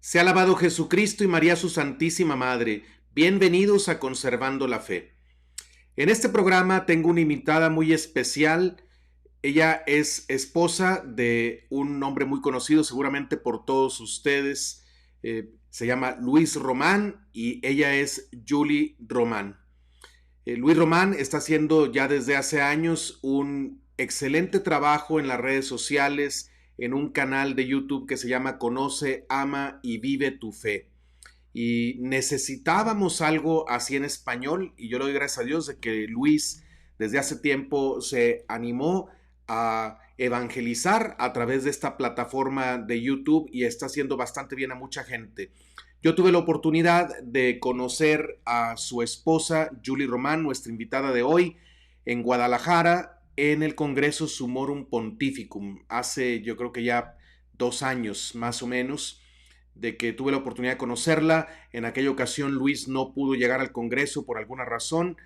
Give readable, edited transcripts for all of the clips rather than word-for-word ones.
Sea alabado Jesucristo y María su Santísima Madre. Bienvenidos a Conservando la Fe. En este programa tengo una invitada muy especial. Ella es esposa de un hombre muy conocido seguramente por todos ustedes. Se llama Luis Román y ella es Julie Román. Luis Román está haciendo ya desde hace años un excelente trabajo en las redes sociales, en un canal de YouTube que se llama Conoce, Ama y Vive tu Fe. Y necesitábamos algo así en español y yo le doy gracias a Dios de que Luis desde hace tiempo se animó a evangelizar a través de esta plataforma de YouTube y está haciendo bastante bien a mucha gente. Yo tuve la oportunidad de conocer a su esposa, Julie Román, nuestra invitada de hoy, en Guadalajara, en el Congreso Sumorum Pontificum, hace yo creo que ya 2 años más o menos, de que tuve la oportunidad de conocerla. En aquella ocasión Luis no pudo llegar al Congreso por alguna razón,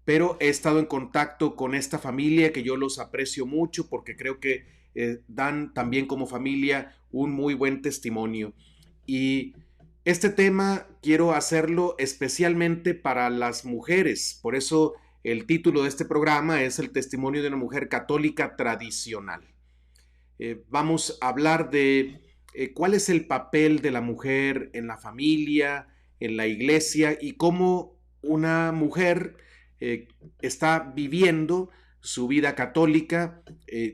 pero he estado en contacto con esta familia que yo los aprecio mucho porque creo que dan también como familia un muy buen testimonio. Y este tema quiero hacerlo especialmente para las mujeres, por eso el título de este programa es El testimonio de una mujer católica tradicional. Vamos a hablar de cuál es el papel de la mujer en la familia, en la iglesia y cómo una mujer está viviendo su vida católica,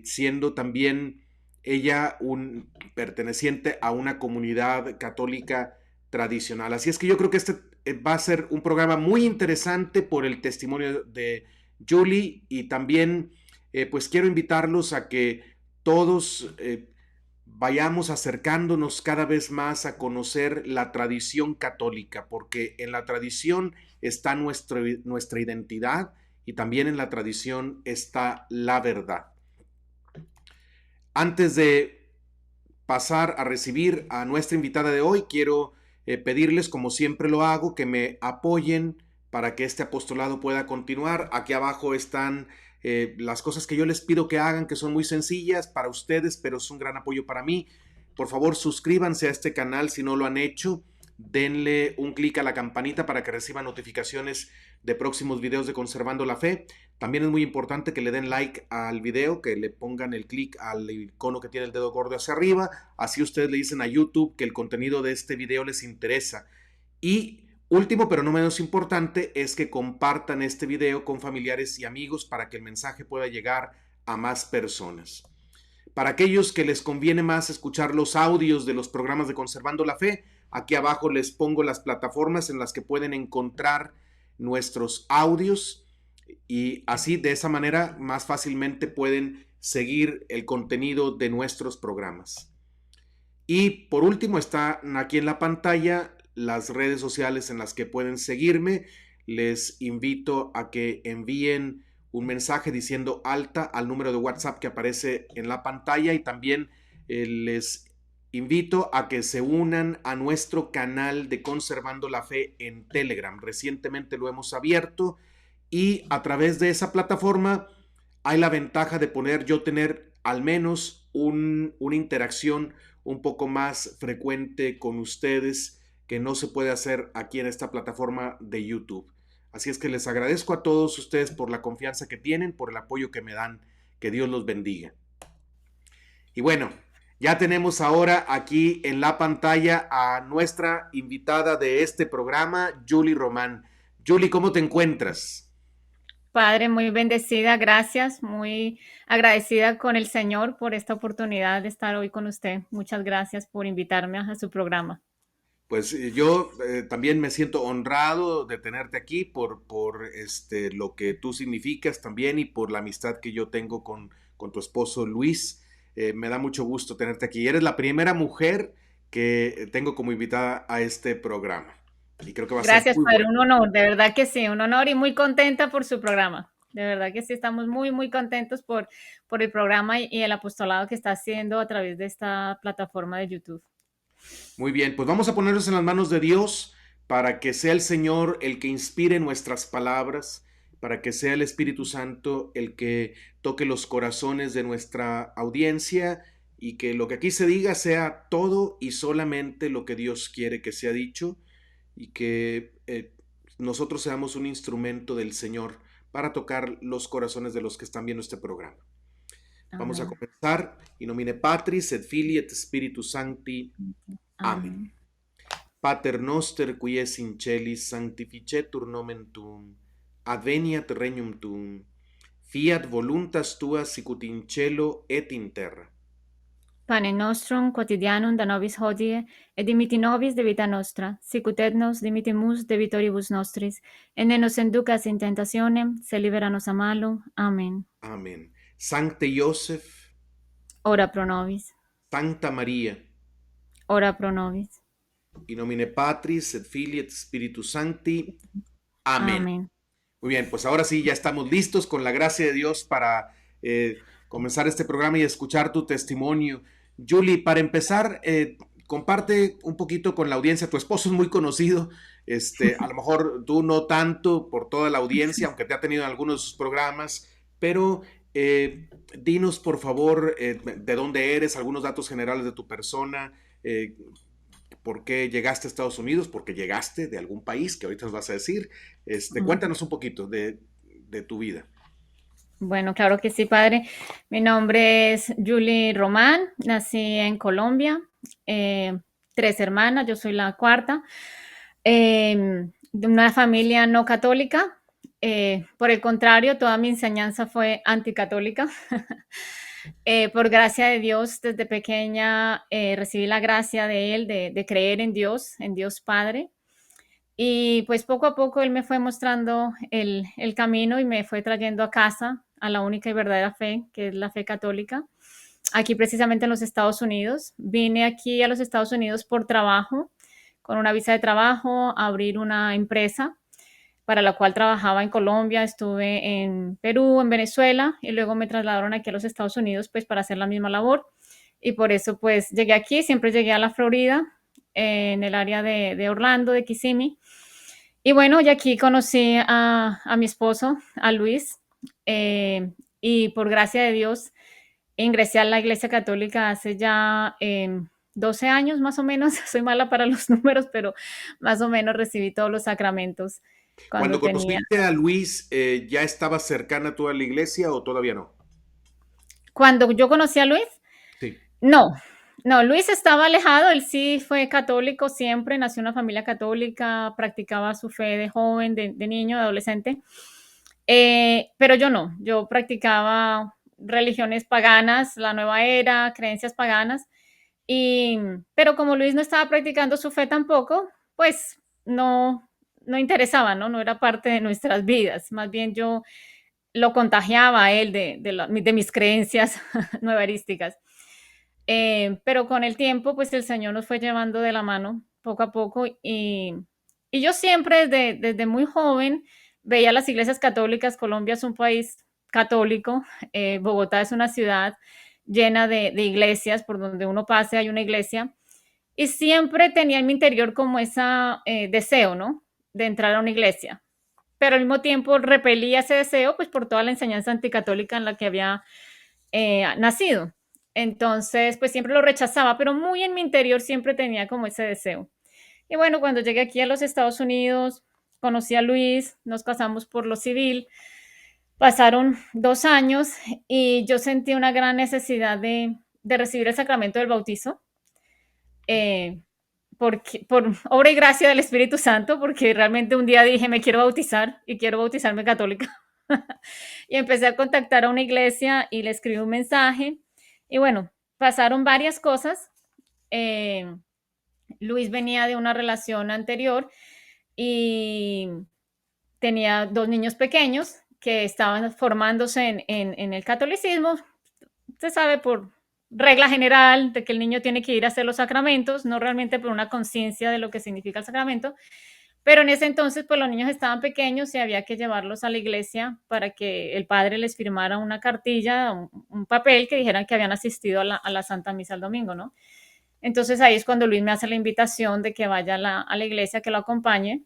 siendo también ella un perteneciente a una comunidad católica tradicional. Así es que yo creo que este va a ser un programa muy interesante por el testimonio de Julie y también pues quiero invitarlos a que todos vayamos acercándonos cada vez más a conocer la tradición católica, porque en la tradición está nuestra identidad y también en la tradición está la verdad. Antes de pasar a recibir a nuestra invitada de hoy, quiero pedirles, como siempre lo hago, que me apoyen para que este apostolado pueda continuar. Aquí abajo están las cosas que yo les pido que hagan, que son muy sencillas para ustedes, pero es un gran apoyo para mí. Por favor, suscríbanse a este canal si no lo han hecho. Denle un clic a la campanita para que reciban notificaciones de próximos videos de Conservando la Fe. También es muy importante que le den like al video, que le pongan el clic al icono que tiene el dedo gordo hacia arriba. Así ustedes le dicen a YouTube que el contenido de este video les interesa. Y último, pero no menos importante, es que compartan este video con familiares y amigos para que el mensaje pueda llegar a más personas. Para aquellos que les conviene más escuchar los audios de los programas de Conservando la Fe, aquí abajo les pongo las plataformas en las que pueden encontrar nuestros audios y así de esa manera más fácilmente pueden seguir el contenido de nuestros programas. Y por último están aquí en la pantalla las redes sociales en las que pueden seguirme. Les invito a que envíen un mensaje diciendo alta al número de WhatsApp que aparece en la pantalla y también les invito a que se unan a nuestro canal de Conservando la Fe en Telegram. Recientemente lo hemos abierto y a través de esa plataforma hay la ventaja de tener al menos una interacción un poco más frecuente con ustedes que no se puede hacer aquí en esta plataforma de YouTube. Así es que les agradezco a todos ustedes por la confianza que tienen, por el apoyo que me dan. Que Dios los bendiga. Y bueno, ya tenemos ahora aquí en la pantalla a nuestra invitada de este programa, Julie Román. Julie, ¿cómo te encuentras? Padre, muy bendecida, gracias, muy agradecida con el Señor por esta oportunidad de estar hoy con usted. Muchas gracias por invitarme a su programa. Pues yo también me siento honrado de tenerte aquí por lo que tú significas también y por la amistad que yo tengo con tu esposo Luis. Me da mucho gusto tenerte aquí. Eres la primera mujer que tengo como invitada a este programa y creo que va a ser Gracias, muy Padre, bueno. un honor, de verdad que sí, un honor y muy contenta por su programa. De verdad que sí, estamos muy contentos por el programa y el apostolado que está haciendo a través de esta plataforma de YouTube. Muy bien, pues vamos a ponernos en las manos de Dios para que sea el Señor el que inspire nuestras palabras, para que sea el Espíritu Santo el que toque los corazones de nuestra audiencia y que lo que aquí se diga sea todo y solamente lo que Dios quiere que sea dicho y que nosotros seamos un instrumento del Señor para tocar los corazones de los que están viendo este programa. Vamos a Amén. comenzar. In nomine Patris et Filii et Spiritus Sancti. Amen. Amén. Pater noster qui es in celis, sanctificetur nomen tuum, adveniat regnum tuum, fiat voluntas tua sicut in cielo et in terra. Pane nostrum quotidianum da nobis hodie, et dimitti nobis debita nostra, sicut et nos dimittimus debitoribus nostris, et ne nos inducas in tentationem, se libera nos a malo. Amen. Amén. Sancte Joseph, Ora pro nobis. Sancta María, Ora pro nobis. in nomine Patris et Filii et Spiritus Sancti. Amén. Amén. Muy bien, pues ahora sí ya estamos listos con la gracia de Dios para comenzar este programa y escuchar tu testimonio. Julie, para empezar, comparte un poquito con la audiencia. Tu esposo es muy conocido, a lo mejor tú no tanto por toda la audiencia, aunque te ha tenido en algunos de sus programas, pero dinos por favor de dónde eres, algunos datos generales de tu persona, por qué llegaste a Estados Unidos, porque llegaste de algún país que ahorita nos vas a decir. Cuéntanos un poquito de tu vida. Bueno, claro que sí, padre. Mi nombre es Julie Román, nací en Colombia, 3 hermanas, yo soy la cuarta, de una familia no católica. Por el contrario, toda mi enseñanza fue anticatólica. Por gracia de Dios, desde pequeña recibí la gracia de Él de creer en Dios Padre. Y pues poco a poco Él me fue mostrando el camino y me fue trayendo a casa a la única y verdadera fe, que es la fe católica, aquí precisamente en los Estados Unidos. Vine aquí a los Estados Unidos por trabajo, con una visa de trabajo, a abrir una empresa para la cual trabajaba en Colombia, estuve en Perú, en Venezuela, y luego me trasladaron aquí a los Estados Unidos pues para hacer la misma labor. Y por eso pues llegué aquí, siempre llegué a la Florida, en el área de Orlando, de Kissimmee. Y bueno, y aquí conocí a mi esposo, a Luis, y por gracia de Dios ingresé a la Iglesia Católica hace ya 12 años más o menos. Soy mala para los números, pero más o menos recibí todos los sacramentos Cuando cuando tenía. conociste a Luis, ¿ya estabas cercana tú a la iglesia o todavía no? Cuando yo conocí a Luis, Sí. no, no, Luis estaba alejado, él sí fue católico siempre, nació en una familia católica, practicaba su fe de joven, de niño, de adolescente, pero yo no, yo practicaba religiones paganas, la nueva era, creencias paganas, y, pero como Luis no estaba practicando su fe tampoco, pues no, no interesaba, ¿no? No era parte de nuestras vidas, más bien yo lo contagiaba a él de mis creencias nuevarísticas. Pero con el tiempo, pues el Señor nos fue llevando de la mano poco a poco y yo siempre desde muy joven veía las iglesias católicas. Colombia es un país católico, Bogotá es una ciudad llena de iglesias, por donde uno pase hay una iglesia, y siempre tenía en mi interior como ese deseo, ¿no? De entrar a una iglesia, pero al mismo tiempo repelía ese deseo, pues por toda la enseñanza anticatólica en la que había nacido. Entonces, pues siempre lo rechazaba, pero muy en mi interior siempre tenía como ese deseo. Y bueno, cuando llegué aquí a los Estados Unidos, conocí a Luis, nos casamos por lo civil, pasaron 2 años y yo sentí una gran necesidad de recibir el sacramento del bautizo. Eh, por obra y gracia del Espíritu Santo, porque realmente un día dije, me quiero bautizar y quiero bautizarme católica. Y empecé a contactar a una iglesia y le escribí un mensaje. Y bueno, pasaron varias cosas. Eh, Luis venía de una relación anterior y tenía 2 niños pequeños que estaban formándose en el catolicismo. Se sabe por regla general de que el niño tiene que ir a hacer los sacramentos, no realmente por una conciencia de lo que significa el sacramento, pero en ese entonces pues los niños estaban pequeños y había que llevarlos a la iglesia para que el padre les firmara una cartilla, un papel que dijeran que habían asistido a la Santa Misa el domingo, ¿no? Entonces ahí es cuando Luis me hace la invitación de que vaya a la iglesia, que lo acompañe,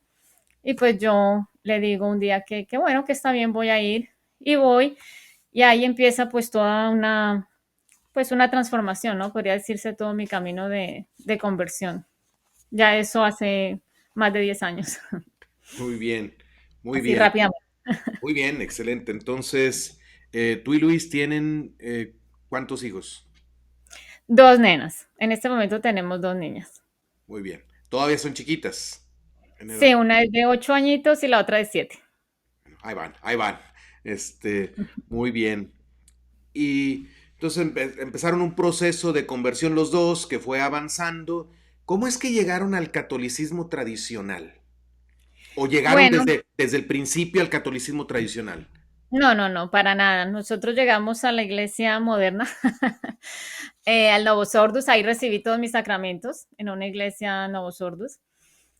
y pues yo le digo un día que bueno, que está bien, voy a ir, y voy, y ahí empieza pues toda una pues una transformación, ¿no? Podría decirse todo mi camino de conversión. Ya eso hace más de 10 años, Muy bien, muy así bien, rápidamente. muy bien, excelente. Entonces, tú y Luis tienen ¿cuántos hijos? Dos nenas. En este momento tenemos dos niñas. Muy bien. Todavía son chiquitas en edad. Sí, una es de 8 añitos y la otra de 7. Ahí van, ahí van. Muy bien. Y entonces empezaron un proceso de conversión los dos que fue avanzando. ¿Cómo es que llegaron al catolicismo tradicional? ¿O llegaron Bueno, desde el principio al catolicismo tradicional? no, no, no, para nada. Nosotros llegamos a la iglesia moderna, al Novus Ordus, ahí recibí todos mis sacramentos en una iglesia Novus Ordus.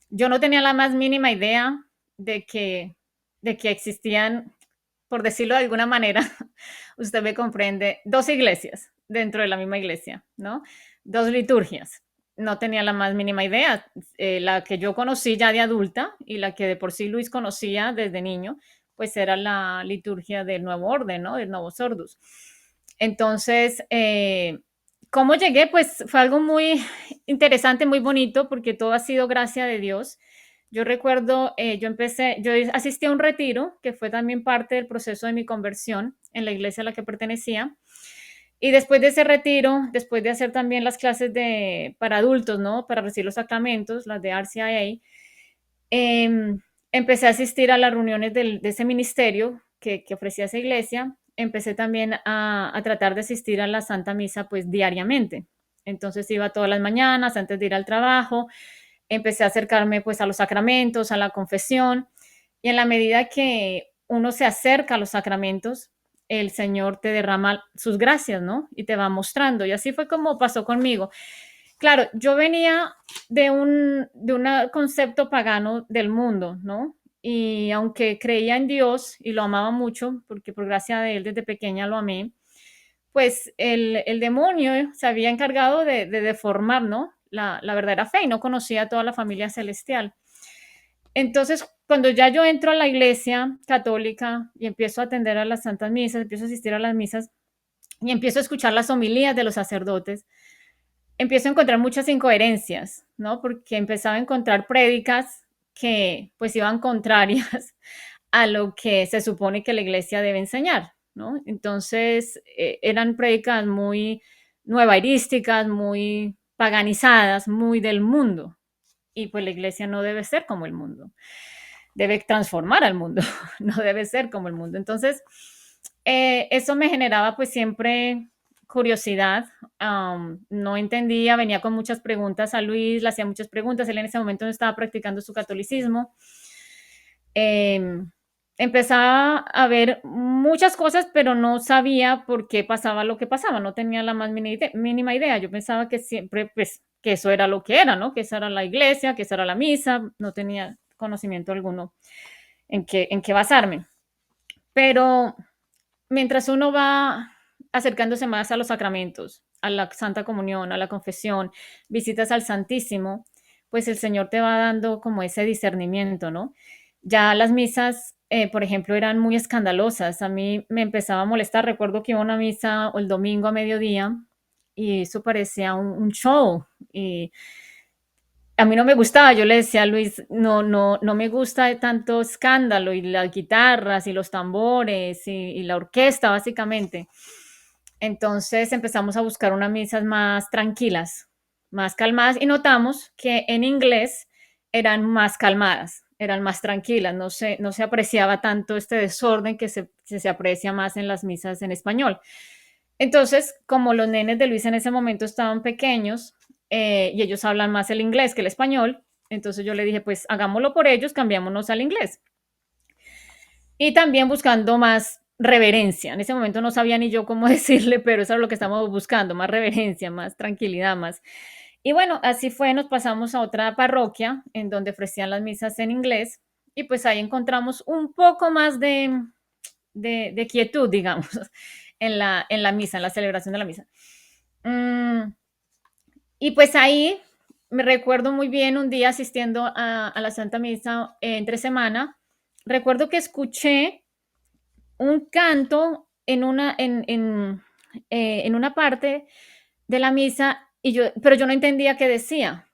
Yo no tenía la más mínima idea de que, de que existían, por decirlo de alguna manera, usted me comprende, dos iglesias dentro de la misma iglesia, ¿no? Dos liturgias. No tenía la más mínima idea. La que yo conocí ya de adulta y la que de por sí Luis conocía desde niño, pues era la liturgia del nuevo orden, ¿no? Del Novus Ordus. Entonces, ¿cómo llegué? Pues fue algo muy interesante, muy bonito, porque todo ha sido gracia de Dios. Yo recuerdo, yo asistí a un retiro que fue también parte del proceso de mi conversión en la iglesia a la que pertenecía. Y después de ese retiro, después de hacer también las clases para adultos, ¿no? Para recibir los sacramentos, las de RCIA, empecé a asistir a las reuniones de ese ministerio que ofrecía esa iglesia. Empecé también a tratar de asistir a la Santa Misa pues diariamente. Entonces iba todas las mañanas antes de ir al trabajo, empecé a acercarme pues a los sacramentos, a la confesión, y en la medida que uno se acerca a los sacramentos, el Señor te derrama sus gracias, ¿no? Y te va mostrando. Y así fue como pasó conmigo. Claro, yo venía de un concepto pagano del mundo, ¿no? Y aunque creía en Dios y lo amaba mucho, porque por gracia de Él desde pequeña lo amé, pues el demonio se había encargado de deformar, ¿no? La verdadera fe y no conocía a toda la familia celestial. Entonces, cuando ya yo entro a la iglesia católica y empiezo a atender a las santas misas, empiezo a asistir a las misas y empiezo a escuchar las homilías de los sacerdotes, empiezo a encontrar muchas incoherencias, ¿no? Porque empezaba a encontrar prédicas que pues iban contrarias a lo que se supone que la iglesia debe enseñar, ¿no? Entonces, eran prédicas muy nuevairísticas, muy paganizadas, muy del mundo. Y pues la iglesia no debe ser como el mundo, debe transformar al mundo, no debe ser como el mundo. Entonces, eso me generaba pues siempre curiosidad, no entendía, venía con muchas preguntas a Luis, le hacía muchas preguntas, él en ese momento no estaba practicando su catolicismo. Eh, Empezaba a ver muchas cosas, pero no sabía por qué pasaba lo que pasaba, no tenía la más mínima idea. Yo pensaba que siempre, pues, que eso era lo que era, ¿no? Que esa era la iglesia, que esa era la misa, no tenía conocimiento alguno en qué basarme. Pero mientras uno va acercándose más a los sacramentos, a la Santa Comunión, a la confesión, visitas al Santísimo, pues el Señor te va dando como ese discernimiento, ¿no? Ya las misas, por ejemplo, eran muy escandalosas. A mí me empezaba a molestar. Recuerdo que iba a una misa el domingo a mediodía y eso parecía un show. Y a mí no me gustaba, yo le decía a Luis, no, no, no me gusta tanto escándalo y las guitarras y los tambores y la orquesta, básicamente. Entonces empezamos a buscar unas misas más tranquilas, más calmadas y notamos que en inglés eran más calmadas, eran más tranquilas, no se apreciaba tanto este desorden que se aprecia más en las misas en español. Entonces, como los nenes de Luis en ese momento estaban pequeños y ellos hablan más el inglés que el español, entonces yo le dije, pues hagámoslo por ellos, cambiémonos al inglés. Y también buscando más reverencia. En ese momento no sabía ni yo cómo decirle, pero eso es lo que estamos buscando, más reverencia, más tranquilidad, más. Y bueno, así fue, nos pasamos a otra parroquia en donde ofrecían las misas en inglés y pues ahí encontramos un poco más de quietud, digamos, en la misa, en la celebración de la misa. Mm, y pues ahí me recuerdo muy bien un día asistiendo a la Santa Misa entre semana. Recuerdo que escuché un canto en una parte de la misa, pero yo no entendía qué decía.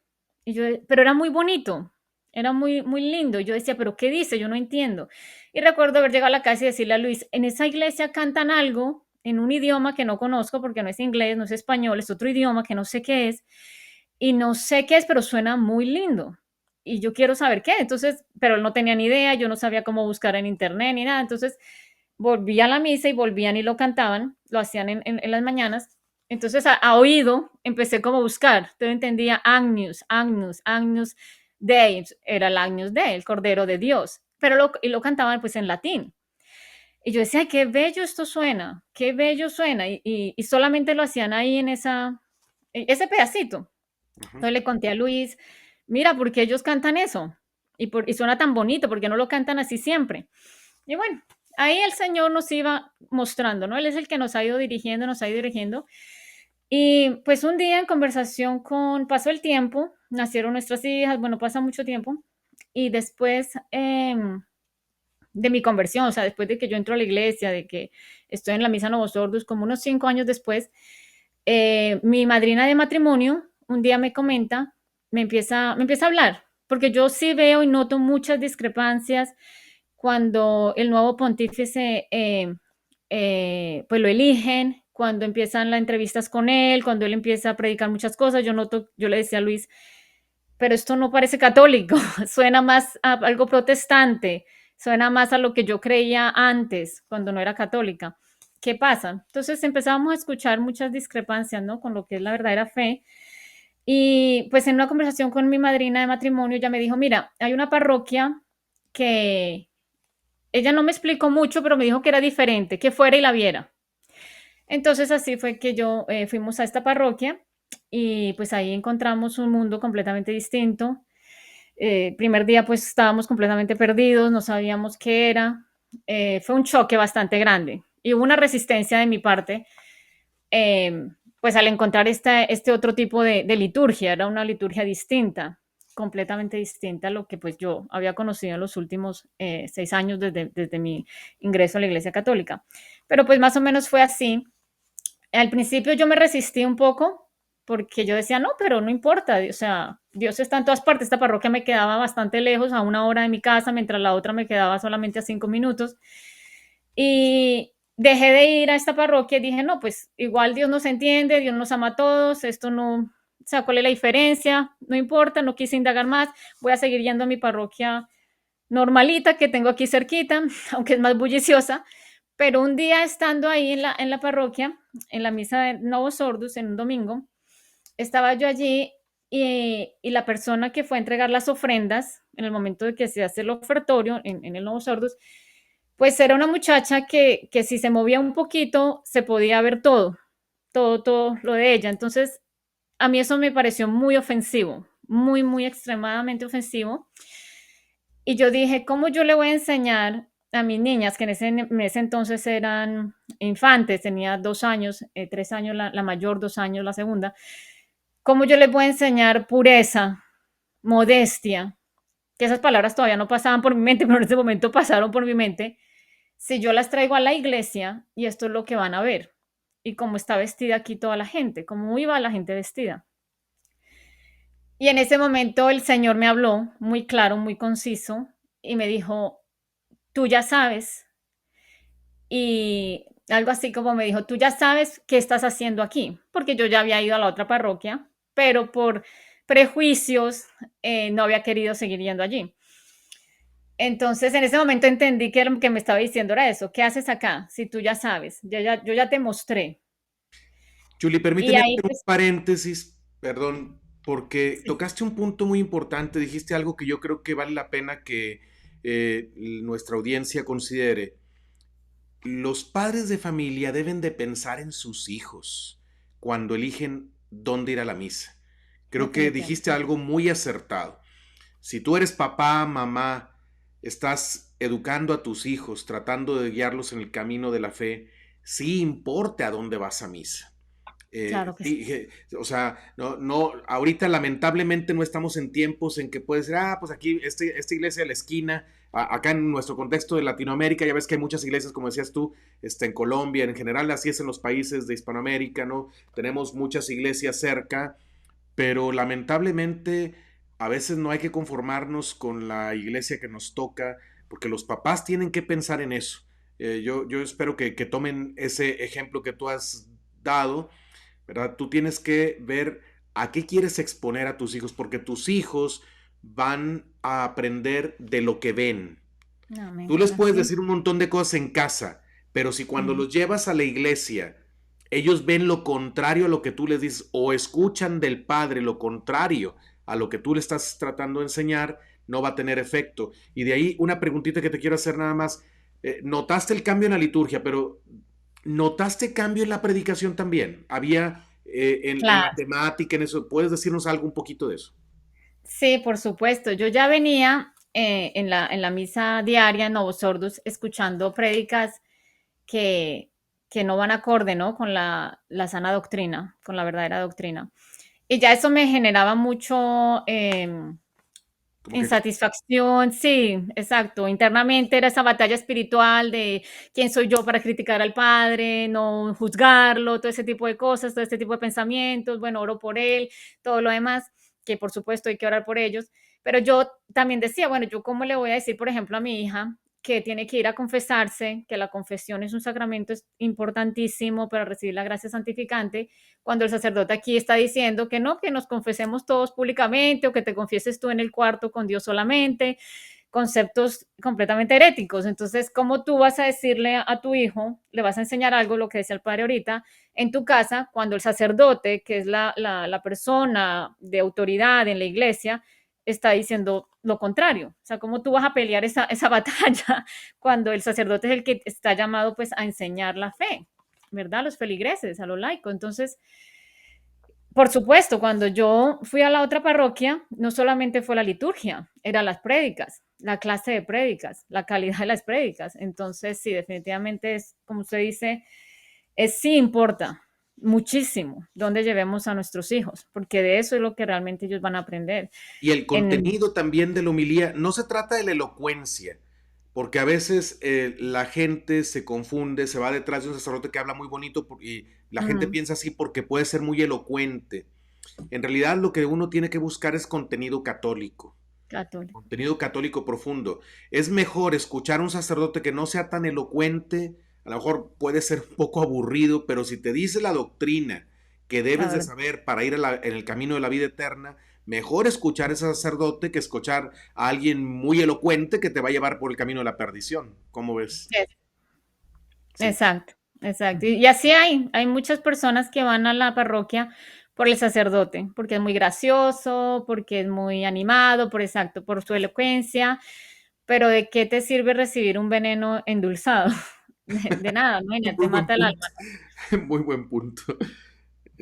Pero era muy bonito, era muy, muy lindo. Y yo decía, pero ¿qué dice? Yo no entiendo. Y recuerdo haber llegado a la casa y decirle a Luis, en esa iglesia cantan algo en un idioma que no conozco porque no es inglés, no es español, es otro idioma que no sé qué es. Y no sé qué es, pero suena muy lindo. Y yo quiero saber qué. Entonces, pero él no tenía ni idea, yo no sabía cómo buscar en internet ni nada. Entonces, volví a la misa y volvían y lo cantaban, lo hacían en las mañanas. Entonces, a oído, empecé como a buscar. Entonces entendía Agnus, Agnus, Agnus Dei, era el Agnus Dei, el Cordero de Dios. Y lo cantaban pues en latín. Y yo decía, ay, qué bello esto suena, qué bello suena. Y solamente lo hacían ahí en ese pedacito. Ajá. Entonces le conté a Luis, mira, ¿por qué ellos cantan eso? Y suena tan bonito, porque no lo cantan así siempre. Y bueno, ahí el Señor nos iba mostrando, ¿no? Él es el que nos ha ido dirigiendo, nos ha ido dirigiendo. Y pues un día en conversación pasó el tiempo, nacieron nuestras hijas, bueno, pasa mucho tiempo. Y después de mi conversión, o sea, después de que yo entro a la iglesia, de que estoy en la misa Novos Ordos, como unos 5 años después, mi madrina de matrimonio un día me comenta, me empieza a hablar, porque yo sí veo y noto muchas discrepancias cuando el nuevo pontífice pues lo eligen, cuando empiezan las entrevistas con él, cuando él empieza a predicar muchas cosas, yo le decía a Luis, pero esto no parece católico, suena más a algo protestante, suena más a lo que yo creía antes, cuando no era católica. ¿Qué pasa? Entonces empezábamos a escuchar muchas discrepancias, ¿no? Con lo que es la verdadera fe. Y pues en una conversación con mi madrina de matrimonio, ella me dijo, mira, hay una parroquia que ella no me explicó mucho, pero me dijo que era diferente, que fuera y la viera. Entonces así fue que fuimos a esta parroquia y pues ahí encontramos un mundo completamente distinto. Primer día pues estábamos completamente perdidos, no sabíamos qué era. Fue un choque bastante grande y hubo una resistencia de mi parte, pues al encontrar este otro tipo de liturgia, era una liturgia distinta, completamente distinta a lo que pues yo había conocido en los últimos 6 años desde mi ingreso a la Iglesia Católica. Pero pues más o menos fue así. Al principio yo me resistí un poco porque yo decía, no, pero no importa, o sea, Dios está en todas partes. Esta parroquia me quedaba bastante lejos, a 1 hora de mi casa, mientras la otra me quedaba solamente a 5 minutos. Y dejé de ir a esta parroquia y dije, no, pues igual Dios nos entiende, Dios nos ama a todos, esto no, o sea, ¿cuál es la diferencia? No importa, no quise indagar más, voy a seguir yendo a mi parroquia normalita que tengo aquí cerquita, aunque es más bulliciosa, pero un día estando ahí en la parroquia, en la misa de Novos Ordus, en un domingo, estaba yo allí y la persona que fue a entregar las ofrendas, en el momento de que se hace el ofertorio en el Novos Ordus, pues era una muchacha que si se movía un poquito, se podía ver todo, todo, todo lo de ella. Entonces, a mí eso me pareció muy ofensivo, muy, muy extremadamente ofensivo. Y yo dije, ¿cómo yo le voy a enseñar a mis niñas, que en ese entonces eran infantes, tenía 2 años, 3 años la mayor, 2 años la segunda, cómo yo les voy a enseñar pureza, modestia, que esas palabras todavía no pasaban por mi mente, pero en ese momento pasaron por mi mente, si yo las traigo a la iglesia y esto es lo que van a ver, y cómo está vestida aquí toda la gente, cómo iba la gente vestida. Y en ese momento el Señor me habló muy claro, muy conciso, y me dijo, tú ya sabes, y algo así como me dijo, tú ya sabes qué estás haciendo aquí, porque yo ya había ido a la otra parroquia, pero por prejuicios no había querido seguir yendo allí. Entonces, en ese momento entendí que lo que me estaba diciendo era eso, ¿qué haces acá? Si tú ya sabes, yo ya te mostré. Julie, Y permíteme ahí, hacer un pues, paréntesis, perdón, porque sí, tocaste un punto muy importante, dijiste algo que yo creo que vale la pena que nuestra audiencia considere. Los padres de familia deben de pensar en sus hijos cuando eligen dónde ir a la misa. Creo que dijiste definitivamente. algo muy acertado. Si tú eres papá, mamá, estás educando a tus hijos, tratando de guiarlos en el camino de la fe, sí importa a dónde vas a misa. Claro que sí. Sí, o sea, no, no, ahorita lamentablemente no estamos en tiempos en que puedes decir, ah, pues aquí, esta iglesia de la esquina, acá en nuestro contexto de Latinoamérica, ya ves que hay muchas iglesias, como decías tú, en Colombia, en general así es en los países de Hispanoamérica, ¿no? Tenemos muchas iglesias cerca, pero lamentablemente a veces no hay que conformarnos con la iglesia que nos toca, porque los papás tienen que pensar en eso. Yo espero que tomen ese ejemplo que tú has dado, ¿verdad? Tú tienes que ver a qué quieres exponer a tus hijos, porque tus hijos van a aprender de lo que ven. Tú les Amén. puedes Así es. decir un montón de cosas en casa, pero si cuando Ujú. los llevas a la iglesia, ellos ven lo contrario a lo que tú les dices o escuchan del padre lo contrario a lo que tú le estás tratando de enseñar, no va a tener efecto. Y de ahí una preguntita que te quiero hacer nada más. Notaste el cambio en la liturgia, pero ¿notaste cambio en la predicación también? ¿Había en la Claro. temática, en eso? ¿Puedes decirnos algo un poquito de eso? Sí, por supuesto. Yo ya venía en la misa diaria en Novos Sordos escuchando prédicas que, que no van acorde, ¿no? Con la sana doctrina, con la verdadera doctrina. Y ya eso me generaba mucho Como que insatisfacción, sí, exacto. Internamente era esa batalla espiritual de quién soy yo para criticar al padre, no juzgarlo, todo ese tipo de cosas, todo este tipo de pensamientos. Bueno, oro por él, todo lo demás, que por supuesto hay que orar por ellos. Pero yo también decía, bueno, yo cómo le voy a decir, por ejemplo, a mi hija que tiene que ir a confesarse, que la confesión es un sacramento importantísimo para recibir la gracia santificante, cuando el sacerdote aquí está diciendo que no, que nos confesemos todos públicamente o que te confieses tú en el cuarto con Dios solamente, conceptos completamente heréticos. Entonces, ¿cómo tú vas a decirle a tu hijo, le vas a enseñar algo, lo que decía el padre ahorita, en tu casa, cuando el sacerdote, que es la persona de autoridad en la iglesia, está diciendo lo contrario? O sea, ¿cómo tú vas a pelear esa batalla cuando el sacerdote es el que está llamado pues a enseñar la fe? ¿Verdad? A los feligreses, a los laicos. Entonces, por supuesto, cuando yo fui a la otra parroquia, no solamente fue la liturgia, eran las prédicas, la clase de prédicas, la calidad de las prédicas. Entonces, sí, definitivamente es, como usted dice, es sí importa muchísimo dónde llevemos a nuestros hijos, porque de eso es lo que realmente ellos van a aprender. y el En, contenido también de la homilía, no se trata de la elocuencia, porque a veces la gente se confunde, se va detrás de un sacerdote que habla muy bonito y la gente mm, piensa así porque puede ser muy elocuente. En realidad lo que uno tiene que buscar es católico. contenido católico profundo. Es mejor escuchar a un sacerdote que no sea tan elocuente, a lo mejor puede ser un poco aburrido, pero si te dice la doctrina que La debes de verdad. saber para ir en el camino de la vida eterna, mejor escuchar a ese sacerdote que escuchar a alguien muy elocuente que te va a llevar por el camino de la perdición. ¿Cómo ves? Sí, Sí. exacto, exacto. Y así hay muchas personas que van a la parroquia por el sacerdote, porque es muy gracioso, porque es muy animado, por exacto, por su elocuencia, pero ¿de qué te sirve recibir un veneno endulzado? De nada, ¿no? Y te Muy buen mata el punto. alma. Muy buen punto.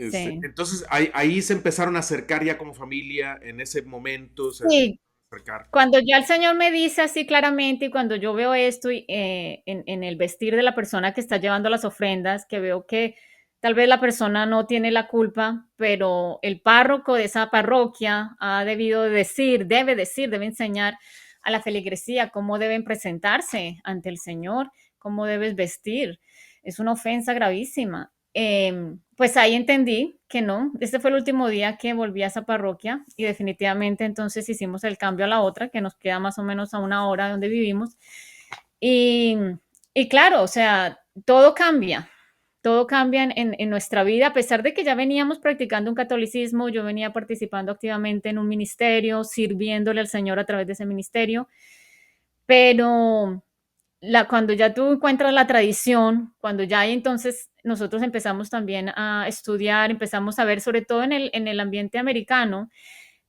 Sí. Entonces ahí se empezaron a acercar ya como familia, en ese momento se Sí, acercar. cuando ya el Señor me dice así claramente y cuando yo veo esto en el vestir de la persona que está llevando las ofrendas, que veo que tal vez la persona no tiene la culpa, pero el párroco de esa parroquia ha debido decir, debe enseñar a la feligresía cómo deben presentarse ante el Señor, cómo debes vestir. Es una ofensa gravísima. Pues ahí entendí que no, este fue el último día que volví a esa parroquia y definitivamente entonces hicimos el cambio a la otra, que nos queda más o menos a una hora de donde vivimos. Y, y claro, o sea, todo cambia en nuestra vida, a pesar de que ya veníamos practicando un catolicismo, yo venía participando activamente en un ministerio, sirviéndole al Señor a través de ese ministerio, pero cuando ya tú encuentras la tradición, cuando ya hay entonces nosotros empezamos también a estudiar, empezamos a ver, sobre todo en el ambiente americano,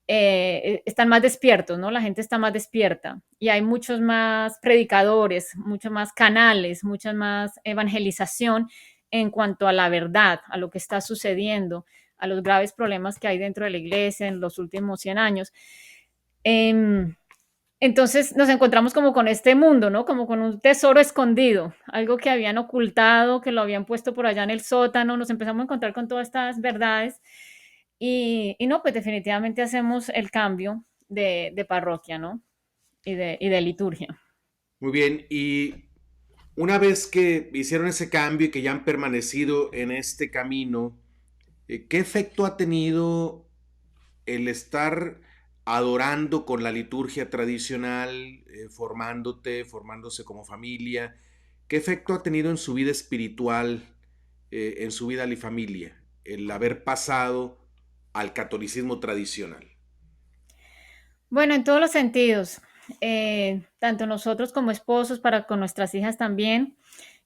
están más despiertos, ¿no? La gente está más despierta y hay muchos más predicadores, muchos más canales, mucha más evangelización en cuanto a la verdad, a lo que está sucediendo, a los graves problemas que hay dentro de la iglesia en los últimos 100 años. Eh, entonces nos encontramos como con este mundo, ¿no? Como con un tesoro escondido, algo que habían ocultado, que lo habían puesto por allá en el sótano, nos empezamos a encontrar con todas estas verdades y no, pues definitivamente hacemos el cambio de parroquia, ¿no? Y de liturgia. Muy bien, y una vez que hicieron ese cambio y que ya han permanecido en este camino, ¿qué efecto ha tenido el estar adorando con la liturgia tradicional, formándose como familia? ¿Qué efecto ha tenido en su vida espiritual, en su vida y familia, el haber pasado al catolicismo tradicional? Bueno, en todos los sentidos, tanto nosotros como esposos, para con nuestras hijas también,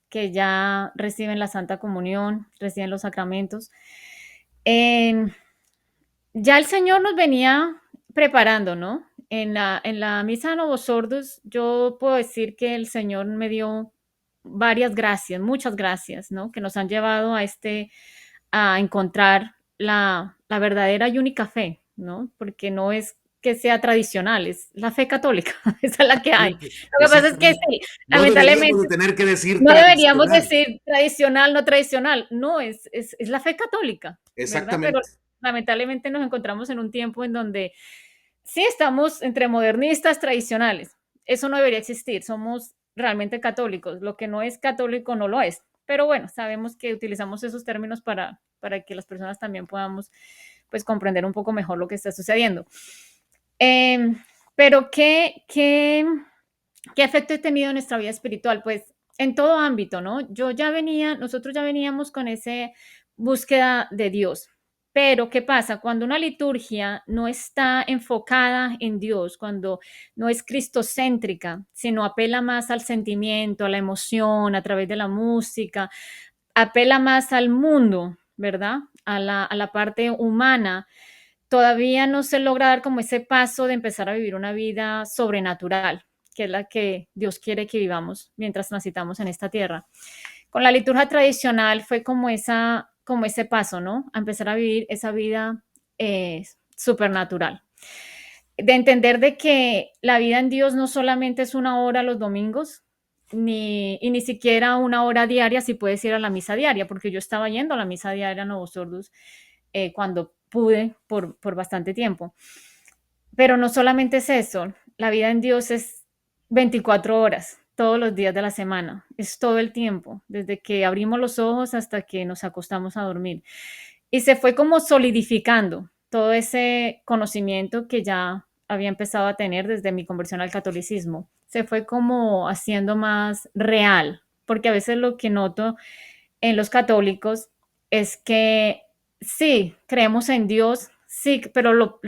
que ya reciben la Santa Comunión, reciben los sacramentos. Eh, ya el Señor nos venía preparando, ¿no? En la misa de Novos Sordos, yo puedo decir que el Señor me dio varias gracias, muchas gracias, ¿no? Que nos han llevado a encontrar la verdadera y única fe, ¿no? Porque no es que sea tradicional, es la fe católica, esa es la que hay. Lo que pasa es que Exactamente. sí, No deberíamos de lamentablemente, tener que decir no deberíamos tradicional. decir tradicional, no tradicional, no, es la fe católica, ¿verdad? Pero Exactamente. lamentablemente nos encontramos en un tiempo en donde sí estamos entre modernistas tradicionales. Eso no debería existir. Somos realmente católicos. Lo que no es católico no lo es. Pero bueno, sabemos que utilizamos esos términos para que las personas también podamos pues comprender un poco mejor lo que está sucediendo. Eh, pero ¿qué efecto he tenido en nuestra vida espiritual? Pues en todo ámbito, ¿no? Nosotros ya veníamos con esa búsqueda de Dios. Pero, ¿qué pasa? Cuando una liturgia no está enfocada en Dios, cuando no es cristocéntrica, sino apela más al sentimiento, a la emoción, a través de la música, apela más al mundo, ¿verdad? A la parte humana, todavía no se logra dar como ese paso de empezar a vivir una vida sobrenatural, que es la que Dios quiere que vivamos mientras transitamos en esta tierra. Con la liturgia tradicional fue como ese paso, ¿no? A empezar a vivir esa vida supernatural. De entender de que la vida en Dios no solamente es una hora los domingos, ni siquiera una hora diaria si puedes ir a la misa diaria, porque yo estaba yendo a la misa diaria a Novos Sordos cuando pude por bastante tiempo. Pero no solamente es eso, la vida en Dios es 24 horas, todos los días de la semana, es todo el tiempo, desde que abrimos los ojos hasta que nos acostamos a dormir. Y se fue como solidificando todo ese conocimiento que ya había empezado a tener desde mi conversión al catolicismo. Se fue como haciendo más real, porque a veces lo que noto en los católicos es que sí, creemos en Dios, sí, pero lo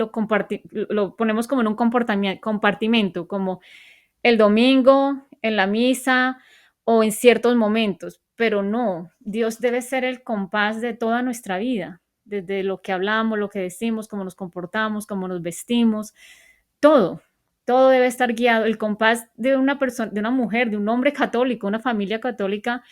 ponemos como en un compartimento, como el domingo, en la misa o en ciertos momentos, pero no, Dios debe ser el compás de toda nuestra vida, desde lo que hablamos, lo que decimos, cómo nos comportamos, cómo nos vestimos, todo, todo debe estar guiado. El compás de una persona, de una mujer, de un hombre católico, una familia católica,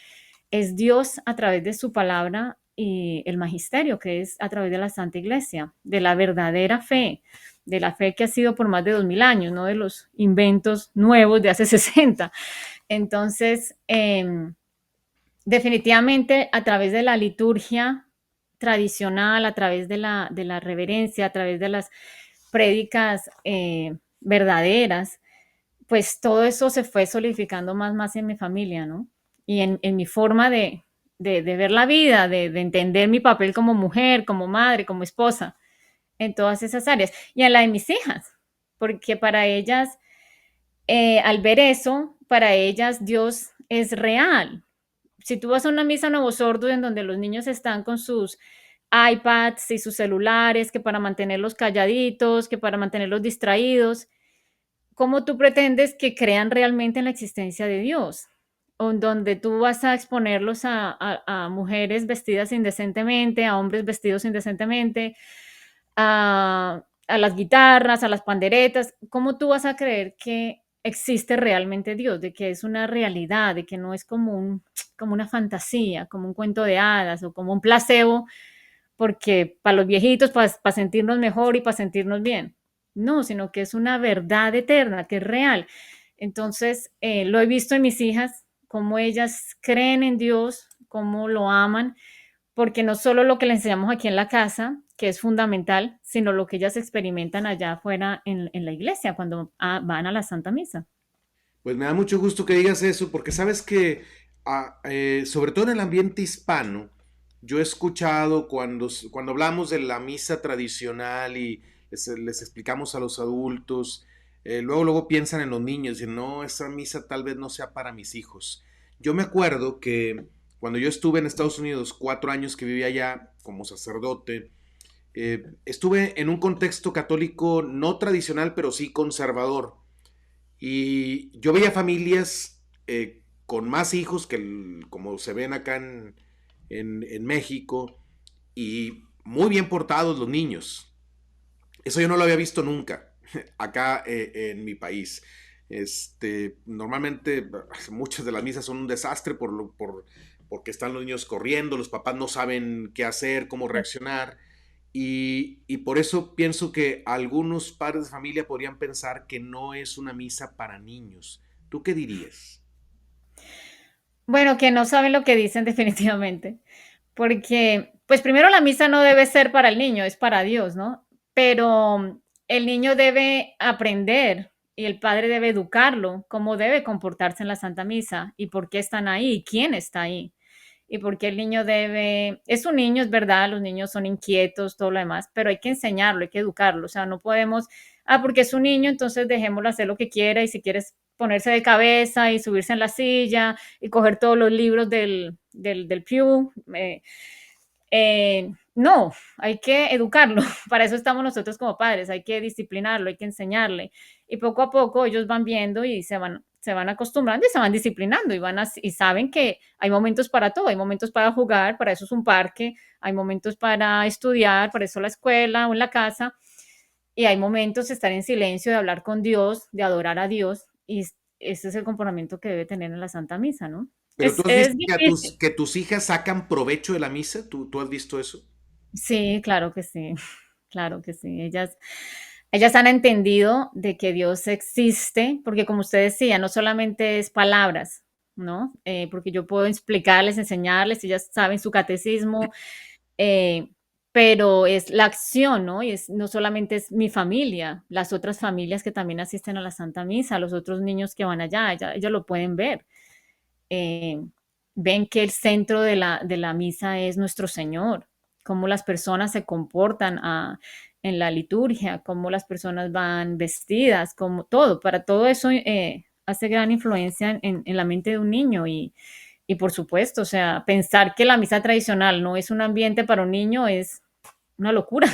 es Dios a través de su palabra y el magisterio, que es a través de la Santa Iglesia, de la verdadera fe, de la fe que ha sido por más de 2000 años, no de los inventos nuevos de hace 60. Entonces, definitivamente a través de la liturgia tradicional, a través de la reverencia, a través de las prédicas verdaderas, pues todo eso se fue solidificando más en mi familia, ¿no? Y en mi forma de ver la vida, de entender mi papel como mujer, como madre, como esposa, en todas esas áreas. Y en la de mis hijas, porque para ellas, al ver eso, para ellas Dios es real. Si tú vas a una misa nuevo sordo en donde los niños están con sus iPads y sus celulares, que para mantenerlos calladitos, que para mantenerlos distraídos, ¿cómo tú pretendes que crean realmente en la existencia de Dios? O en donde tú vas a exponerlos a mujeres vestidas indecentemente, a hombres vestidos indecentemente, a las guitarras, a las panderetas. ¿Cómo tú vas a creer que existe realmente Dios, de que es una realidad, de que no es como una fantasía, como un cuento de hadas o como un placebo porque para los viejitos, para sentirnos mejor y para sentirnos bien. No, sino que es una verdad eterna, que es real. Entonces, lo he visto en mis hijas, cómo ellas creen en Dios, cómo lo aman, porque no solo lo que le enseñamos aquí en la casa, que es fundamental, sino lo que ellas experimentan allá afuera en la iglesia, cuando van a la Santa Misa. Pues me da mucho gusto que digas eso, porque sabes que, sobre todo en el ambiente hispano, yo he escuchado cuando hablamos de la misa tradicional y les explicamos a los adultos, luego piensan en los niños y dicen, no, esa misa tal vez no sea para mis hijos. Yo me acuerdo que cuando yo estuve en Estados Unidos, 4 años que vivía allá como sacerdote, estuve en un contexto católico no tradicional, pero sí conservador. Y yo veía familias con más hijos como se ven acá en México y muy bien portados los niños. Eso yo no lo había visto nunca acá en mi país. Normalmente muchas de las misas son un desastre porque están los niños corriendo, los papás no saben qué hacer, cómo reaccionar. Y por eso pienso que algunos padres de familia podrían pensar que no es una misa para niños. ¿Tú qué dirías? Bueno, que no saben lo que dicen definitivamente, porque, pues primero la misa no debe ser para el niño, es para Dios, ¿no? Pero el niño debe aprender y el padre debe educarlo cómo debe comportarse en la Santa Misa y por qué están ahí, quién está ahí y por qué el niño debe, es un niño, es verdad, los niños son inquietos, todo lo demás, pero hay que enseñarlo, hay que educarlo, o sea, no podemos, porque es un niño, entonces dejémoslo hacer lo que quiera y si quieres ponerse de cabeza y subirse en la silla y coger todos los libros del pew. No, hay que educarlo, para eso estamos nosotros como padres, hay que disciplinarlo, hay que enseñarle. Y poco a poco ellos van viendo y se van acostumbrando y se van disciplinando y saben que hay momentos para todo, hay momentos para jugar, para eso es un parque, hay momentos para estudiar, para eso la escuela o en la casa, y hay momentos de estar en silencio, de hablar con Dios, de adorar a Dios, y ese es el comportamiento que debe tener en la Santa Misa, ¿no? Pero tú has Es visto que, difícil. que tus hijas sacan provecho de la misa. ¿Tú has visto eso? Sí, claro que sí, claro que sí. Ellas han entendido de que Dios existe, porque como usted decía, no solamente es palabras, ¿no? Porque yo puedo explicarles, enseñarles, ellas saben su catecismo, eh, pero es la acción, ¿no? Y no solamente es mi familia, las otras familias que también asisten a la Santa Misa, los otros niños que van allá, ellos lo pueden ver. eh, Ven que el centro de la misa es nuestro Señor, cómo las personas se comportan en la liturgia, cómo las personas van vestidas, como todo, para todo eso hace gran influencia en la mente de un niño y por supuesto, o sea, pensar que la misa tradicional no es un ambiente para un niño es una locura.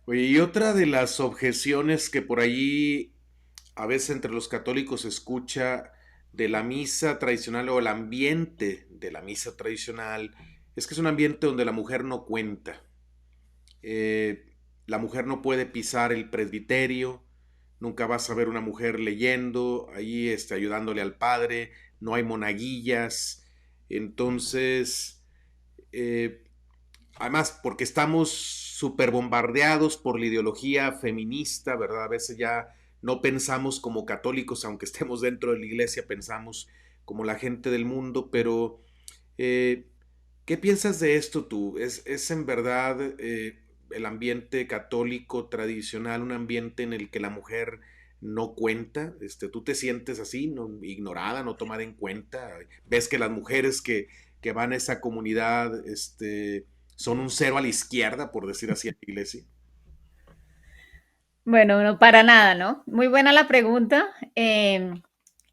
Oye, y otra de las objeciones que por allí a veces entre los católicos se escucha de la misa tradicional o el ambiente de la misa tradicional es que es un ambiente donde la mujer no cuenta. Eh, la mujer no puede pisar el presbiterio, nunca vas a ver una mujer leyendo, ahí ayudándole al padre, no hay monaguillas. Entonces, eh, además, porque estamos súper bombardeados por la ideología feminista, ¿verdad? A veces ya no pensamos como católicos, aunque estemos dentro de la iglesia, pensamos como la gente del mundo, pero eh, ¿qué piensas de esto tú? Es en verdad el ambiente católico tradicional un ambiente en el que la mujer no cuenta? ¿Tú te sientes así, no, ignorada, no tomada en cuenta? ¿Ves que las mujeres que van a esa comunidad son un cero a la izquierda, por decir así, en la iglesia? Bueno, no para nada, ¿no? Muy buena la pregunta.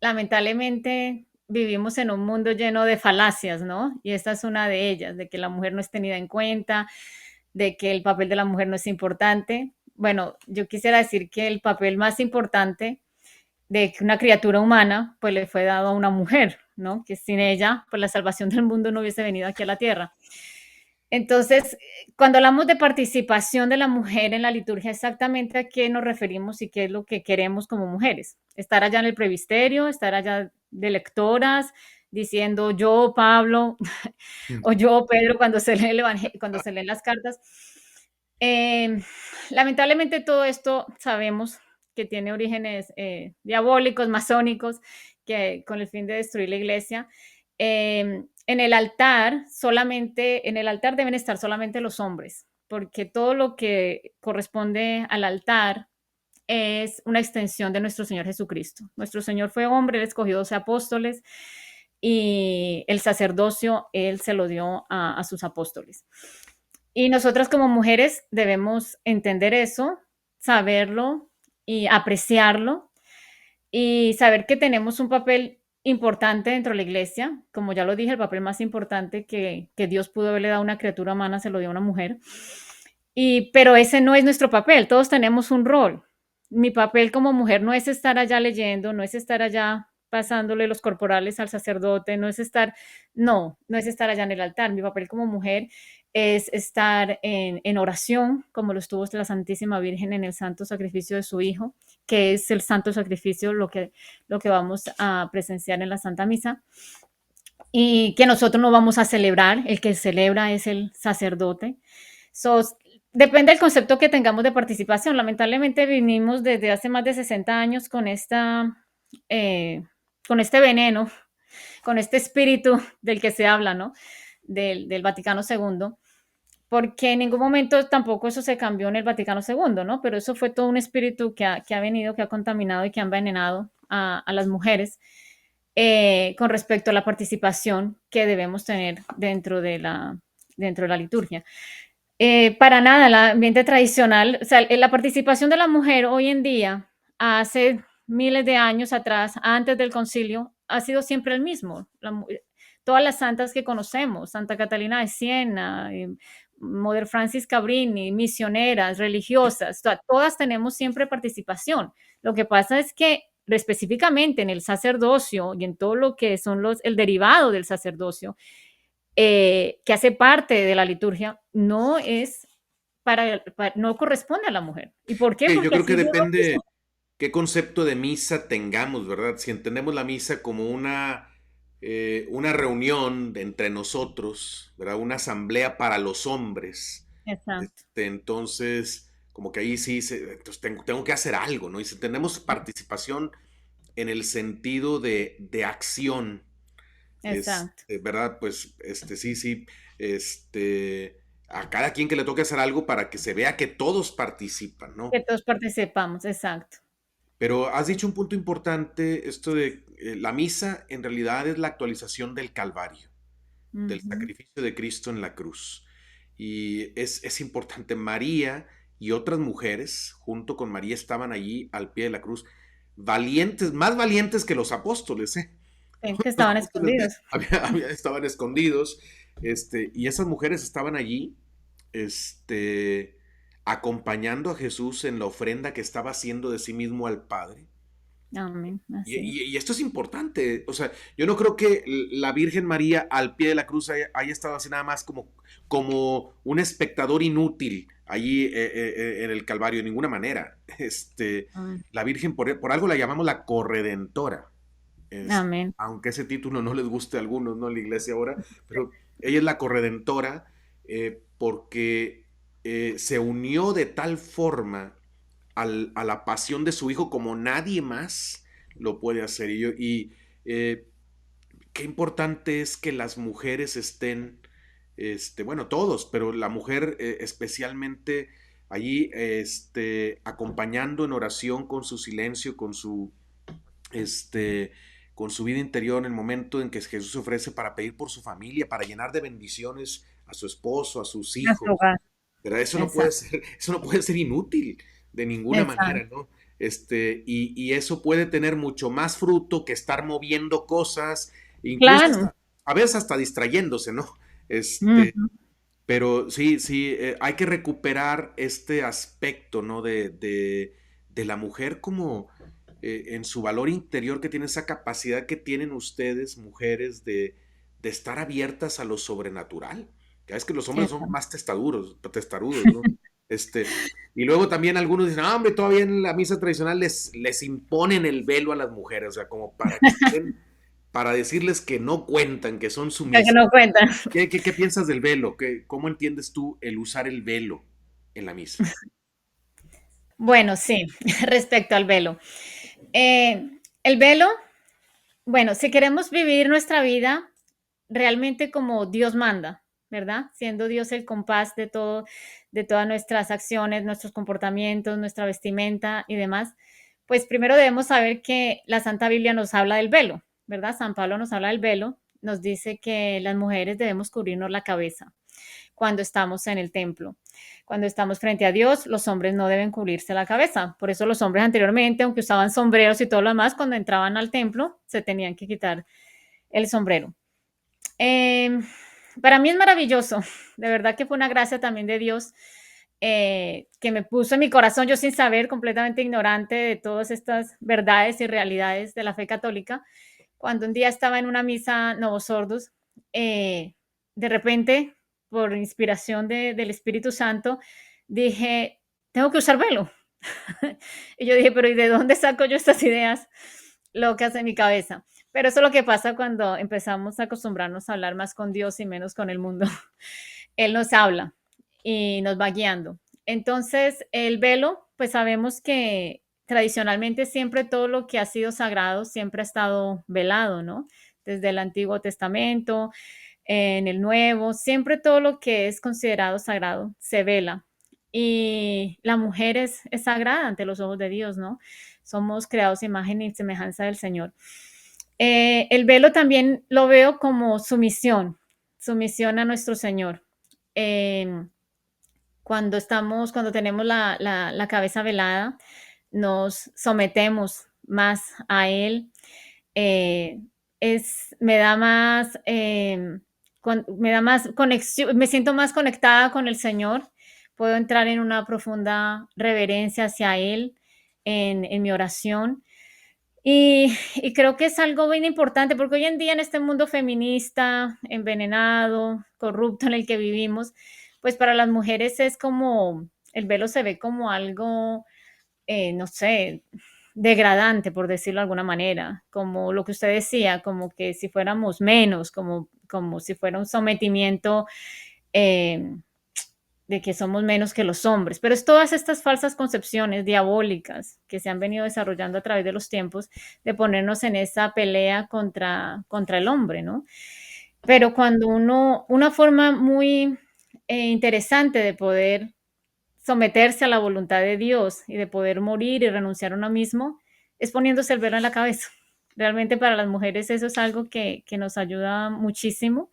Lamentablemente vivimos en un mundo lleno de falacias, ¿no? Y esta es una de ellas, de que la mujer no es tenida en cuenta, de que el papel de la mujer no es importante. Bueno, yo quisiera decir que el papel más importante de que una criatura humana, pues le fue dado a una mujer, ¿no? Que sin ella, pues la salvación del mundo no hubiese venido aquí a la tierra. Entonces, cuando hablamos de participación de la mujer en la liturgia, exactamente a qué nos referimos y qué es lo que queremos como mujeres. Estar allá en el presbiterio, estar allá de lectoras, diciendo yo, Pablo, o yo, Pedro, cuando se lee cuando se leen las cartas. Eh, Lamentablemente todo esto sabemos que tiene orígenes diabólicos, masónicos, que con el fin de destruir la iglesia. En el altar solamente, en el altar deben estar solamente los hombres, porque todo lo que corresponde al altar es una extensión de nuestro Señor Jesucristo. Nuestro Señor fue hombre, Él escogió 12 apóstoles y el sacerdocio Él se lo dio a sus apóstoles. Y nosotras como mujeres debemos entender eso, saberlo y apreciarlo y saber que tenemos un papel importante dentro de la iglesia. Como ya lo dije, el papel más importante que Dios pudo haberle dado a una criatura humana se lo dio a una mujer. Pero ese no es nuestro papel, todos tenemos un rol. Mi papel como mujer no es estar allá leyendo, no es estar allá pasándole los corporales al sacerdote, no es estar allá en el altar. Mi papel como mujer es estar en oración, como lo estuvo la Santísima Virgen en el santo sacrificio de su Hijo, que es el santo sacrificio, lo que vamos a presenciar en la Santa Misa, y que nosotros no vamos a celebrar, el que celebra es el sacerdote. So, depende del concepto que tengamos de participación. Lamentablemente vinimos desde hace más de 60 años con este veneno, con este espíritu del que se habla, ¿no? Del Vaticano II, porque en ningún momento tampoco eso se cambió en el Vaticano II, ¿no? Pero eso fue todo un espíritu que ha venido, que ha contaminado y que ha envenenado a las mujeres con respecto a la participación que debemos tener dentro de la liturgia. Para nada, el ambiente tradicional, o sea, la participación de la mujer hoy en día, hace miles de años atrás, antes del concilio, ha sido siempre el mismo. Todas las santas que conocemos, Santa Catalina de Siena, Mother Francis Cabrini, misioneras, religiosas, todas tenemos siempre participación. Lo que pasa es que específicamente en el sacerdocio y en todo lo que son el derivado del sacerdocio, que hace parte de la liturgia, no corresponde a la mujer. ¿Y por qué? Yo Porque creo que así Dios lo depende quiso. qué concepto de misa tengamos, ¿verdad? Si entendemos la misa como una reunión entre nosotros, ¿verdad? Una asamblea para los hombres, Exacto, entonces, como que ahí sí, entonces tengo que hacer algo, ¿no? Y si tenemos participación en el sentido de acción, exacto. ¿verdad? Pues, sí, a cada quien que le toque hacer algo para que se vea que todos participan, ¿no? Que todos participamos, exacto. Pero has dicho un punto importante, esto de la misa en realidad es la actualización del Calvario, del Ujú. sacrificio de Cristo en la cruz. Y es importante, María y otras mujeres, junto con María, estaban allí al pie de la cruz, valientes, más valientes que los apóstoles, ¿eh? Sí, que Los estaban apóstoles escondidos. estaban escondidos, y esas mujeres estaban allí, acompañando a Jesús en la ofrenda que estaba haciendo de sí mismo al Padre. Amén, Y, así es. y esto es importante, o sea, yo no creo que la Virgen María al pie de la cruz haya estado así nada más como un espectador inútil allí en el Calvario, de ninguna manera. Mm, La Virgen, por algo la llamamos la corredentora, amén. aunque ese título no les guste a algunos, ¿no? En la iglesia ahora, pero ella es la corredentora porque se unió de tal forma a la pasión de su hijo como nadie más lo puede hacer. Y qué importante es que las mujeres estén, bueno, todos, pero la mujer especialmente allí, acompañando en oración con su silencio, este, con su vida interior en el momento en que Jesús se ofrece para pedir por su familia, para llenar de bendiciones a su esposo, a sus A su hijos. hogar. Pero Exacto, eso no puede ser inútil de ninguna manera, exacto. ¿no? Y eso puede tener mucho más fruto que estar moviendo cosas, incluso Claro. a veces hasta distrayéndose, ¿no? Este, Ujú. pero sí, sí, hay que recuperar este aspecto, ¿no? De la mujer como en su valor interior que tiene esa capacidad que tienen ustedes, mujeres, de estar abiertas a lo sobrenatural. Que es que los hombres son Exacto. más testarudos, ¿no? Este, y luego también algunos dicen, ah, hombre, todavía en la misa tradicional les imponen el velo a las mujeres, o sea, como para decirles que no cuentan, que son Ya que sumisas. no cuenta. ¿Qué piensas del velo? ¿Cómo entiendes tú el usar el velo en la misa? Bueno, sí, respecto al velo. El velo, bueno, si queremos vivir nuestra vida realmente como Dios manda, ¿verdad? Siendo Dios el compás de todo, de todas nuestras acciones, nuestros comportamientos, nuestra vestimenta y demás, pues primero debemos saber que la Santa Biblia nos habla del velo, ¿verdad? San Pablo nos habla del velo, nos dice que las mujeres debemos cubrirnos la cabeza cuando estamos en el templo. Cuando estamos frente a Dios, los hombres no deben cubrirse la cabeza. Por eso los hombres anteriormente, aunque usaban sombreros y todo lo demás, cuando entraban al templo, se tenían que quitar el sombrero. Eh, para mí es maravilloso, de verdad que fue una gracia también de Dios que me puso en mi corazón, yo sin saber, completamente ignorante de todas estas verdades y realidades de la fe católica. Cuando un día estaba en una misa Novos Sordos, de repente, por inspiración del Espíritu Santo, dije, tengo que usar velo. Y yo dije, pero ¿y de dónde saco yo estas ideas locas en mi cabeza? Pero eso es lo que pasa cuando empezamos a acostumbrarnos a hablar más con Dios y menos con el mundo. Él nos habla y nos va guiando. Entonces, el velo, pues sabemos que tradicionalmente siempre todo lo que ha sido sagrado siempre ha estado velado, ¿no? Desde el Antiguo Testamento, en el Nuevo, siempre todo lo que es considerado sagrado se vela. Y la mujer es sagrada ante los ojos de Dios, ¿no? Somos creados imagen y semejanza del Señor. El velo también lo veo como sumisión a nuestro Señor. Eh, cuando tenemos la cabeza velada, nos sometemos más a Él. Eh, me da más, me da más conexión, me siento más conectada con el Señor. Puedo entrar en una profunda reverencia hacia Él en mi oración. Y creo que es algo bien importante porque hoy en día en este mundo feminista, envenenado, corrupto en el que vivimos, pues para las mujeres es como, el velo se ve como algo, no sé, degradante, por decirlo de alguna manera, como lo que usted decía, como que si fuéramos menos, como si fuera un sometimiento eh, de que somos menos que los hombres, pero es todas estas falsas concepciones diabólicas que se han venido desarrollando a través de los tiempos de ponernos en esa pelea contra el hombre, ¿no? Pero cuando una forma muy interesante de poder someterse a la voluntad de Dios y de poder morir y renunciar a uno mismo es poniéndose el velo en la cabeza. Realmente para las mujeres eso es algo que nos ayuda muchísimo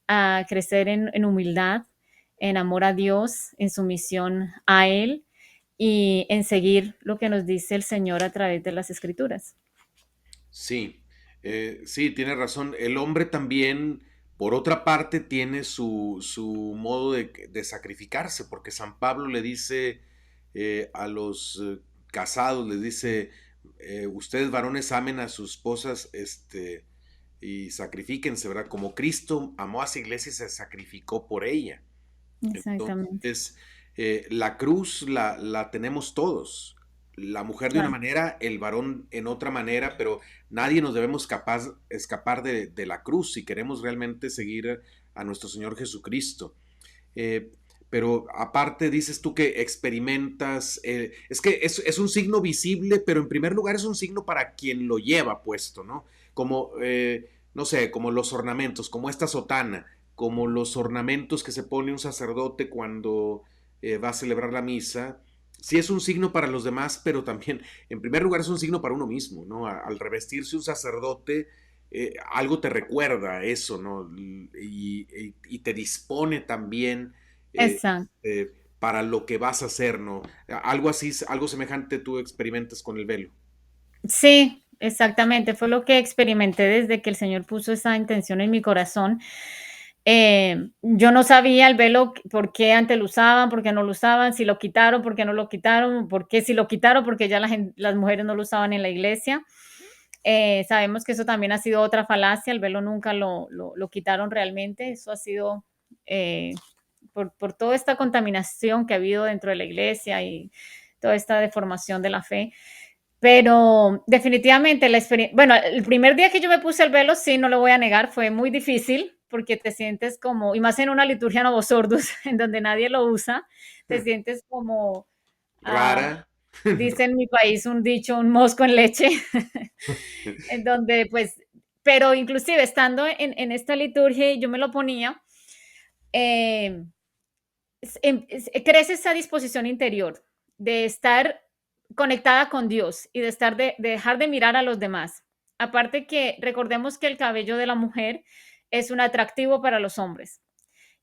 a crecer en humildad, en amor a Dios, en sumisión a Él y en seguir lo que nos dice el Señor a través de las Escrituras. Sí, sí, tiene razón. El hombre también, por otra parte, tiene su modo de sacrificarse, porque San Pablo le dice a los casados, les dice, ustedes varones amen a sus esposas, y sacrifíquense, ¿verdad? Como Cristo amó a su iglesia y se sacrificó por ella. Exactamente. Entonces, la cruz la tenemos todos. La mujer de una Claro. manera, el varón en otra manera, pero nadie nos debemos escapar de la cruz si queremos realmente seguir a nuestro Señor Jesucristo. Eh, pero aparte dices tú que experimentas, es que es un signo visible, pero en primer lugar es un signo para quien lo lleva puesto, ¿no? Como, no sé, como los ornamentos, como esta sotana, como los ornamentos que se pone un sacerdote cuando va a celebrar la misa. Sí es un signo para los demás, pero también, en primer lugar, es un signo para uno mismo, ¿no? Al revestirse un sacerdote, algo te recuerda eso, ¿no? Y te dispone también eh, Exacto. para lo que vas a hacer, ¿no? Algo así, algo semejante tú experimentas con el velo. Sí, exactamente. Fue lo que experimenté desde que el Señor puso esa intención en mi corazón. Yo no sabía el velo, por qué antes lo usaban, por qué no lo usaban, si lo quitaron, por qué no lo quitaron, por qué si lo quitaron, porque ya las mujeres no lo usaban en la iglesia. Sabemos que eso también ha sido otra falacia, el velo nunca lo quitaron realmente, eso ha sido eh, por toda esta contaminación que ha habido dentro de la iglesia y toda esta deformación de la fe. Pero definitivamente la experiencia, bueno, el primer día que yo me puse el velo, sí, no lo voy a negar, fue muy difícil porque te sientes como, y más en una liturgia Novo Sordus, en donde nadie lo usa, te sientes como, ah, Rara. dice en mi país un dicho, un mosco en leche, en donde pues, pero inclusive estando en esta liturgia, yo me lo ponía eh, crece esa disposición interior de estar conectada con Dios y de estar de dejar de mirar a los demás. Aparte que recordemos que el cabello de la mujer es un atractivo para los hombres.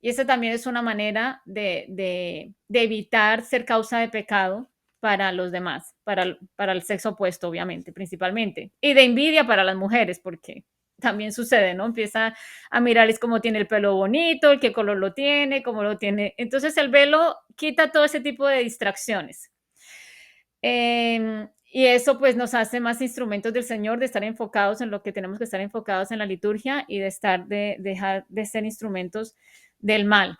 Y esa también es una manera de evitar ser causa de pecado para los demás, para el sexo opuesto, obviamente, principalmente. Y de envidia para las mujeres, porque también sucede, ¿no? Empieza a mirarles cómo tiene el pelo bonito, el qué color lo tiene, cómo lo tiene. Entonces el velo quita todo ese tipo de distracciones. Y eso pues nos hace más instrumentos del Señor, de estar enfocados en lo que tenemos que estar enfocados en la liturgia y de estar de dejar de ser instrumentos del mal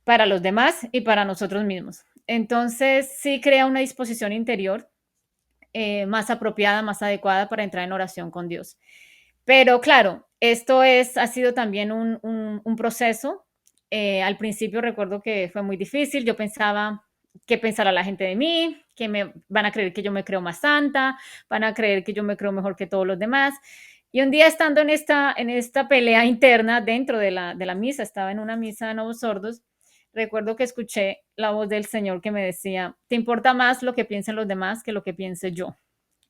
para los demás y para nosotros mismos. Entonces sí crea una disposición interior más apropiada, más adecuada para entrar en oración con Dios. Pero claro, ha sido también un proceso. Al principio recuerdo que fue muy difícil. Yo pensaba qué pensará la gente de mí, que me van a creer que yo me creo más santa, van a creer que yo me creo mejor que todos los demás. Y un día estando en esta pelea interna dentro de la misa, estaba en una misa de nuevos sordos, recuerdo que escuché la voz del Señor que me decía, te importa más lo que piensen los demás que lo que piense yo.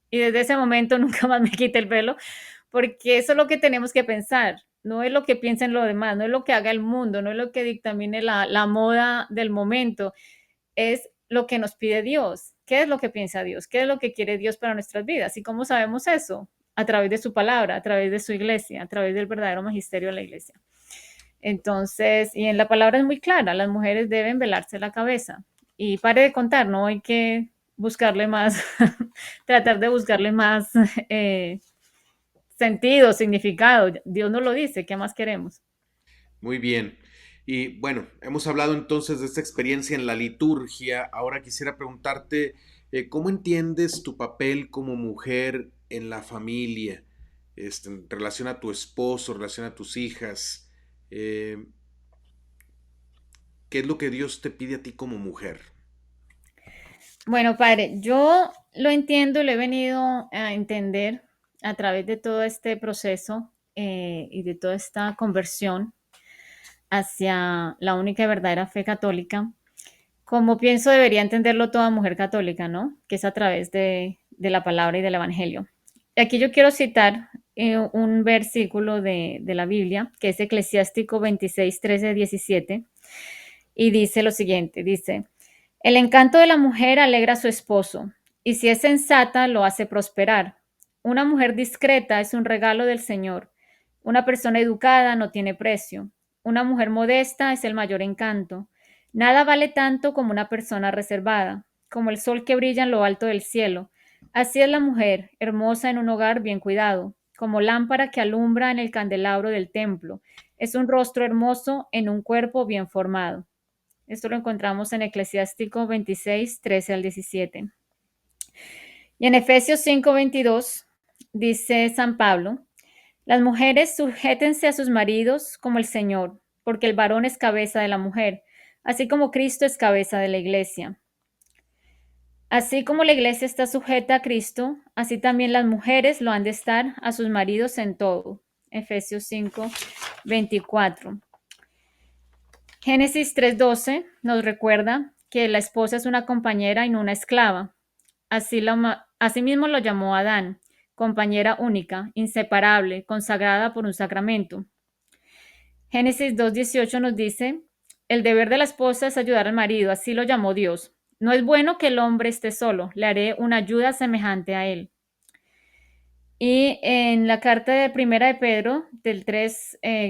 Y desde ese momento nunca más me quité el velo, porque eso es lo que tenemos que pensar. No es lo que piensen los demás, no es lo que haga el mundo, no es lo que dictamine la moda del momento, es lo que nos pide Dios. ¿Qué es lo que piensa Dios? ¿Qué es lo que quiere Dios para nuestras vidas? ¿Y cómo sabemos eso? A través de su palabra, a través de su iglesia, a través del verdadero magisterio de la iglesia. Entonces, y en la palabra es muy clara, las mujeres deben velarse la cabeza. Y pare de contar, no hay que buscarle más, tratar de buscarle más sentido, significado. Dios nos lo dice, ¿qué más queremos? Muy bien. Y bueno, hemos hablado entonces de esta experiencia en la liturgia. Ahora quisiera preguntarte, ¿cómo entiendes tu papel como mujer en la familia? En relación a tu esposo, en relación a tus hijas. Eh, ¿Qué es lo que Dios te pide a ti como mujer? Bueno, padre, yo lo entiendo y lo he venido a entender a través de todo este proceso y de toda esta conversión hacia la única y verdadera fe católica, como pienso debería entenderlo toda mujer católica, ¿no? Que es a través de la palabra y del Evangelio. Aquí yo quiero citar un versículo de la Biblia, que es Eclesiástico 26, 13, 17, y dice lo siguiente, dice, el encanto de la mujer alegra a su esposo, y si es sensata, lo hace prosperar. Una mujer discreta es un regalo del Señor. Una persona educada no tiene precio. Una mujer modesta es el mayor encanto. Nada vale tanto como una persona reservada, como el sol que brilla en lo alto del cielo. Así es la mujer, hermosa en un hogar bien cuidado, como lámpara que alumbra en el candelabro del templo. Es un rostro hermoso en un cuerpo bien formado. Esto lo encontramos en Eclesiástico 26, 13 al 17. Y en Efesios 5, 22 dice San Pablo, las mujeres sujétense a sus maridos como el Señor, porque el varón es cabeza de la mujer, así como Cristo es cabeza de la iglesia. Así como la iglesia está sujeta a Cristo, así también las mujeres lo han de estar a sus maridos en todo. Efesios 5, 24. Génesis 3:12 nos recuerda que la esposa es una compañera y no una esclava. Asimismo lo llamó Adán, compañera única, inseparable, consagrada por un sacramento. Génesis 2:18 nos dice, el deber de la esposa es ayudar al marido, así lo llamó Dios. No es bueno que el hombre esté solo, le haré una ayuda semejante a él. Y en la carta de primera de Pedro,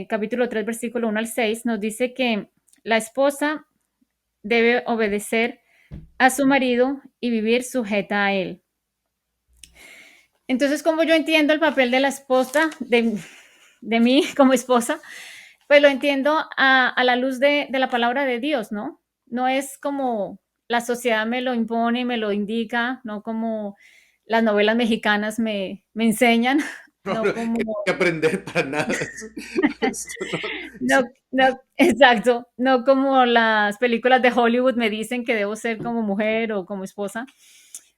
capítulo 3, versículo 1 al 6, nos dice que la esposa debe obedecer a su marido y vivir sujeta a él. Entonces, como yo entiendo el papel de la esposa, de mí como esposa, pues lo entiendo a la luz de la palabra de Dios, ¿no? No es como la sociedad me lo impone y me lo indica, no como las novelas mexicanas me enseñan, No, no no, como, que no hay que aprender para nada. Esto no- no, no, exacto, no como las películas de Hollywood me dicen que debo ser como mujer o como esposa.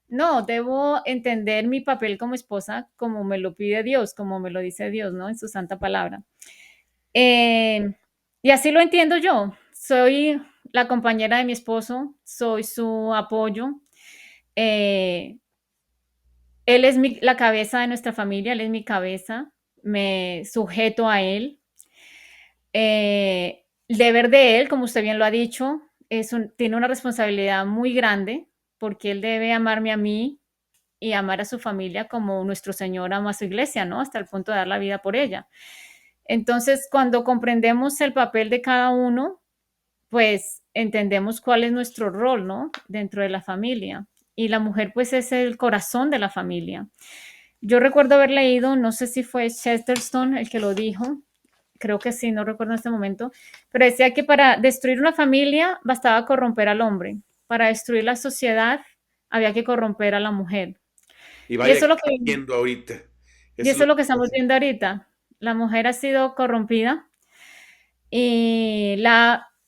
No, debo entender mi papel como esposa como me lo pide Dios, como me lo dice Dios, ¿no? En su santa palabra. Eh, Y así lo entiendo yo. Soy la compañera de mi esposo, soy su apoyo. Eh, Él es la cabeza de nuestra familia, él es mi cabeza, me sujeto a él. El deber de él, como usted bien lo ha dicho, tiene una responsabilidad muy grande porque él debe amarme a mí y amar a su familia como nuestro Señor ama a su iglesia, ¿no? Hasta el punto de dar la vida por ella. Entonces, cuando comprendemos el papel de cada uno, pues entendemos cuál es nuestro rol, ¿no? Dentro de la familia. Y la mujer, pues, es el corazón de la familia. Yo recuerdo haber leído, no sé si fue Chesterton el que lo dijo, creo que sí, no recuerdo en este momento, pero decía que para destruir una familia bastaba corromper al hombre, para destruir la sociedad había que corromper a la mujer. Y Y vaya eso es que lo está que, viendo ahorita. y Eso es eso es lo lo que que está estamos haciendo. viendo ahorita. La mujer ha sido corrompida y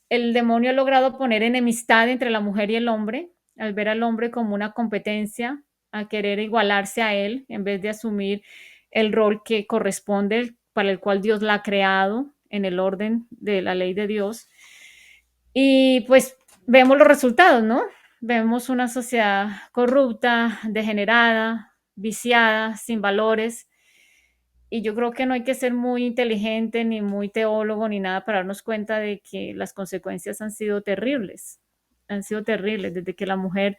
el demonio ha logrado poner enemistad entre la mujer y el hombre, al ver al hombre como una competencia, a querer igualarse a él, en vez de asumir el rol que corresponde, para el cual Dios la ha creado en el orden de la ley de Dios. Y pues vemos los resultados, ¿no? Vemos una sociedad corrupta, degenerada, viciada, sin valores, y yo creo que no hay que ser muy inteligente, ni muy teólogo, ni nada para darnos cuenta de que las consecuencias han sido terribles, desde que la mujer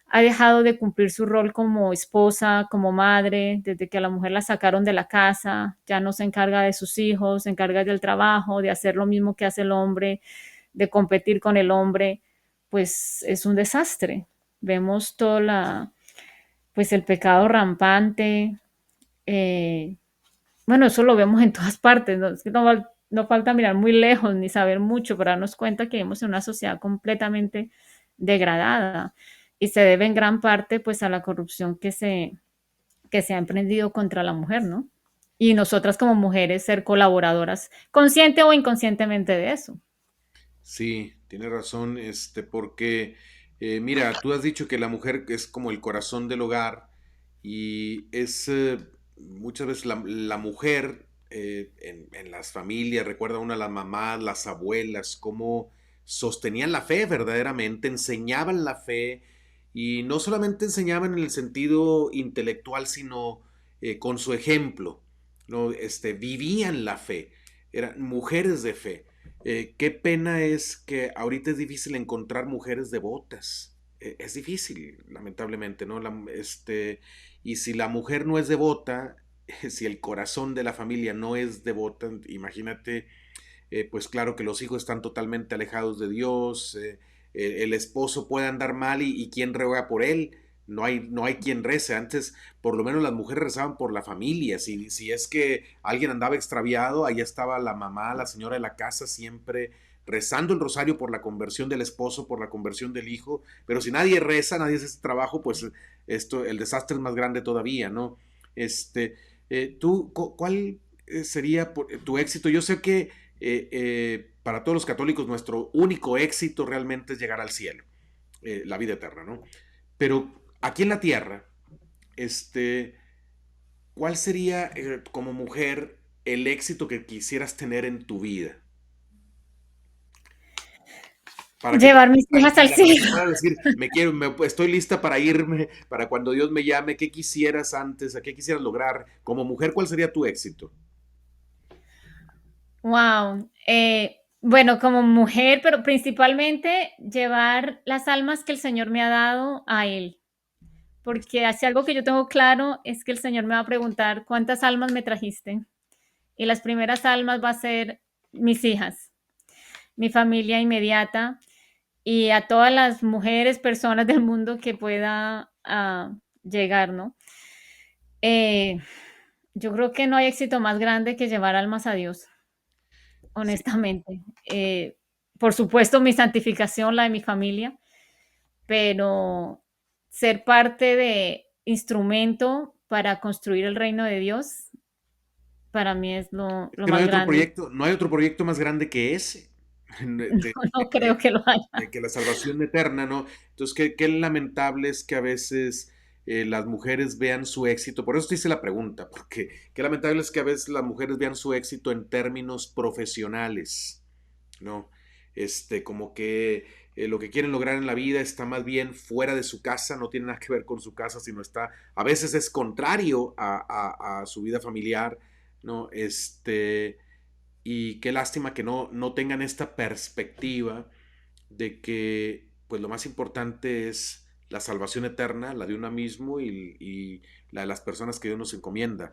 ha dejado de cumplir su rol como esposa, como madre, desde que a la mujer la sacaron de la casa, ya no se encarga de sus hijos, se encarga del trabajo, de hacer lo mismo que hace el hombre, de competir con el hombre, pues es un desastre. Vemos pues el pecado rampante, eh, bueno, eso lo vemos en todas partes, ¿no? Es que no falta mirar muy lejos ni saber mucho para darnos cuenta que vivimos en una sociedad completamente degradada y se debe en gran parte pues a la corrupción que se ha emprendido contra la mujer, ¿no? Y nosotras como mujeres ser colaboradoras, consciente o inconscientemente de eso. Sí, tiene razón, porque, mira, tú has dicho que la mujer es como el corazón del hogar y es muchas veces la mujer en las familias, recuerda uno a las mamás, las abuelas, cómo sostenían la fe verdaderamente, enseñaban la fe y no solamente enseñaban en el sentido intelectual, sino con su ejemplo, ¿no? Vivían la fe, eran mujeres de fe. Qué pena es que ahorita es difícil encontrar mujeres devotas. Es difícil, lamentablemente, ¿no? Y si la mujer no es devota, si el corazón de la familia no es devota, imagínate, pues claro que los hijos están totalmente alejados de Dios, el esposo puede andar mal y quién ruega por él. No hay quien rece. Antes, por lo menos las mujeres rezaban por la familia. Si es que alguien andaba extraviado, ahí estaba la mamá, la señora de la casa, siempre rezando el rosario por la conversión del esposo, por la conversión del hijo. Pero si nadie reza, nadie hace este trabajo, pues el desastre es más grande todavía, ¿no? Este, ¿Cuál sería tu éxito? Yo sé que para todos los católicos nuestro único éxito realmente es llegar al cielo, la vida eterna, ¿no? Pero aquí en la tierra, este, ¿cuál sería como mujer el éxito que quisieras tener en tu vida? Para que te Llevar sientas mis hijas al tranquila, para que cielo. puedas decir, estoy lista para irme, para cuando Dios me llame, ¿qué quisieras antes? ¿A qué quisieras lograr? Como mujer, ¿cuál sería tu éxito? Wow. Bueno, como mujer, pero principalmente llevar las almas que el Señor me ha dado a Él. Porque hace algo que yo tengo claro es que el Señor me va a preguntar cuántas almas me trajiste. Y las primeras almas va a ser mis hijas, mi familia inmediata y a todas las mujeres, personas del mundo que pueda llegar, ¿no? Eh, yo creo que no hay éxito más grande que llevar almas a Dios, Sí, honestamente. Por supuesto, mi santificación, la de mi familia, pero ser parte de instrumento para construir el reino de Dios, para mí es es lo que no hay más otro grande. proyecto, no hay otro proyecto más grande que ese, No creo que lo haya. de que la salvación eterna, ¿no? Entonces, qué lamentable es que a veces las mujeres vean su éxito, por eso te hice la pregunta, porque qué lamentable es que a veces las mujeres vean su éxito en términos profesionales, ¿no? Como que lo que quieren lograr en la vida está más bien fuera de su casa, no tiene nada que ver con su casa, sino está, a veces es contrario a su vida familiar, ¿no? Y qué lástima que no tengan esta perspectiva de que, pues lo más importante es la salvación eterna, la de uno mismo y la de las personas que Dios nos encomienda.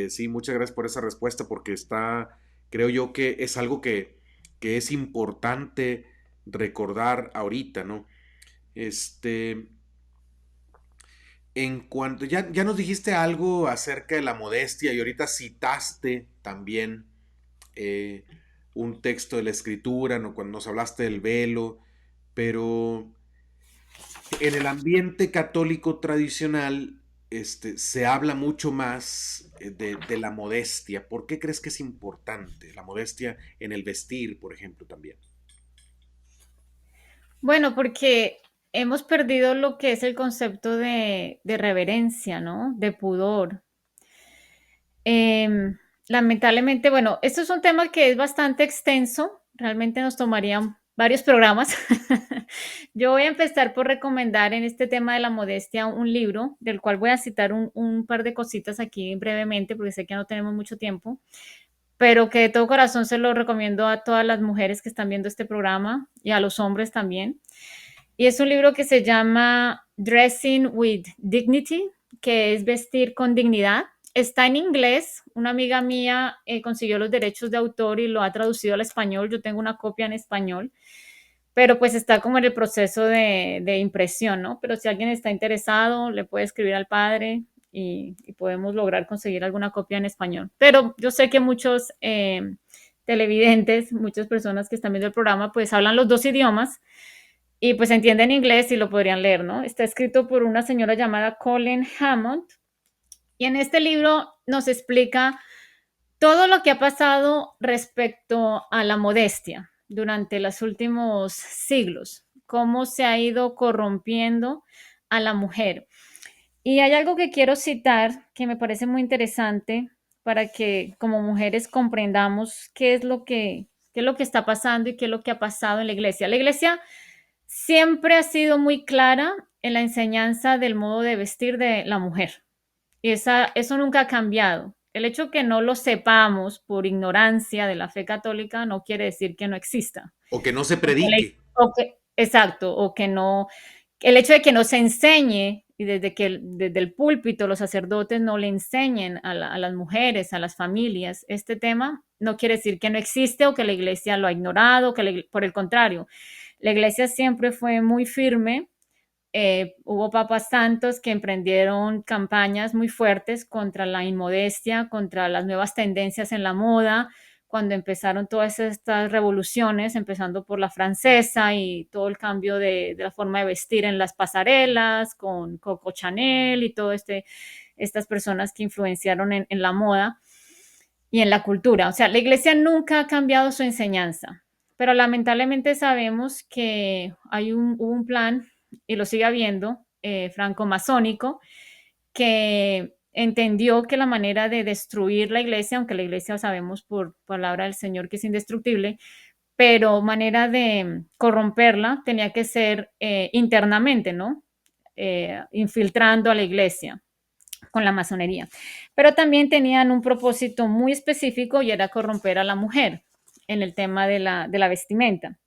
Sí, muchas gracias por esa respuesta porque creo yo que es algo que es importante recordar ahorita, ¿no? Este, en cuanto, ya nos dijiste algo acerca de la modestia y ahorita citaste también eh, un texto de la escritura, ¿no? Cuando nos hablaste del velo, pero en el ambiente católico tradicional se habla mucho más de la modestia. ¿Por qué crees que es importante la modestia en el vestir, por ejemplo, también? Bueno, porque hemos perdido lo que es el concepto de reverencia, ¿no? De pudor. Lamentablemente, bueno, esto es un tema que es bastante extenso, realmente nos tomarían varios programas. Yo voy a empezar por recomendar en este tema de la modestia un libro, del cual voy a citar un par de cositas aquí brevemente, porque sé que no tenemos mucho tiempo, pero que de todo corazón se lo recomiendo a todas las mujeres que están viendo este programa y a los hombres también. Y es un libro que se llama Dressing with Dignity, que es vestir con dignidad. Está en inglés. Una amiga mía consiguió los derechos de autor y lo ha traducido al español. Yo tengo una copia en español, pero pues está como en el proceso de impresión, ¿no? Pero si alguien está interesado, le puede escribir al padre y podemos lograr conseguir alguna copia en español. Pero yo sé que muchos televidentes, muchas personas que están viendo el programa, pues hablan los dos idiomas y pues entienden inglés y lo podrían leer, ¿no? Está escrito por una señora llamada Colin Hammond y en este libro nos explica todo lo que ha pasado respecto a la modestia durante los últimos siglos, cómo se ha ido corrompiendo a la mujer. Y hay algo que quiero citar que me parece muy interesante para que como mujeres comprendamos qué es lo que está pasando y qué es lo que ha pasado en la iglesia. La iglesia siempre ha sido muy clara en la enseñanza del modo de vestir de la mujer. Y eso nunca ha cambiado. El hecho que no lo sepamos por ignorancia de la fe católica no quiere decir que no exista. O que no se predique. Exacto, o que no, el hecho de que no se enseñe y desde el púlpito los sacerdotes no le enseñen a las mujeres, a las familias, este tema, no quiere decir que no existe o que la iglesia lo ha ignorado, por el contrario, la iglesia siempre fue muy firme. Hubo papas santos que emprendieron campañas muy fuertes contra la inmodestia, contra las nuevas tendencias en la moda, cuando empezaron todas estas revoluciones, empezando por la francesa y todo el cambio de la forma de vestir en las pasarelas, con Coco Chanel y todo estas personas que influenciaron en la moda y en la cultura. O sea, la iglesia nunca ha cambiado su enseñanza, pero lamentablemente sabemos que hubo un plan, y lo sigue habiendo, franco-masónico, que entendió que la manera de destruir la iglesia, aunque la iglesia sabemos por palabra del Señor que es indestructible, pero manera de corromperla tenía que ser internamente, ¿no? Infiltrando a la iglesia con la masonería. Pero también tenían un propósito muy específico y era corromper a la mujer en el tema de la vestimenta.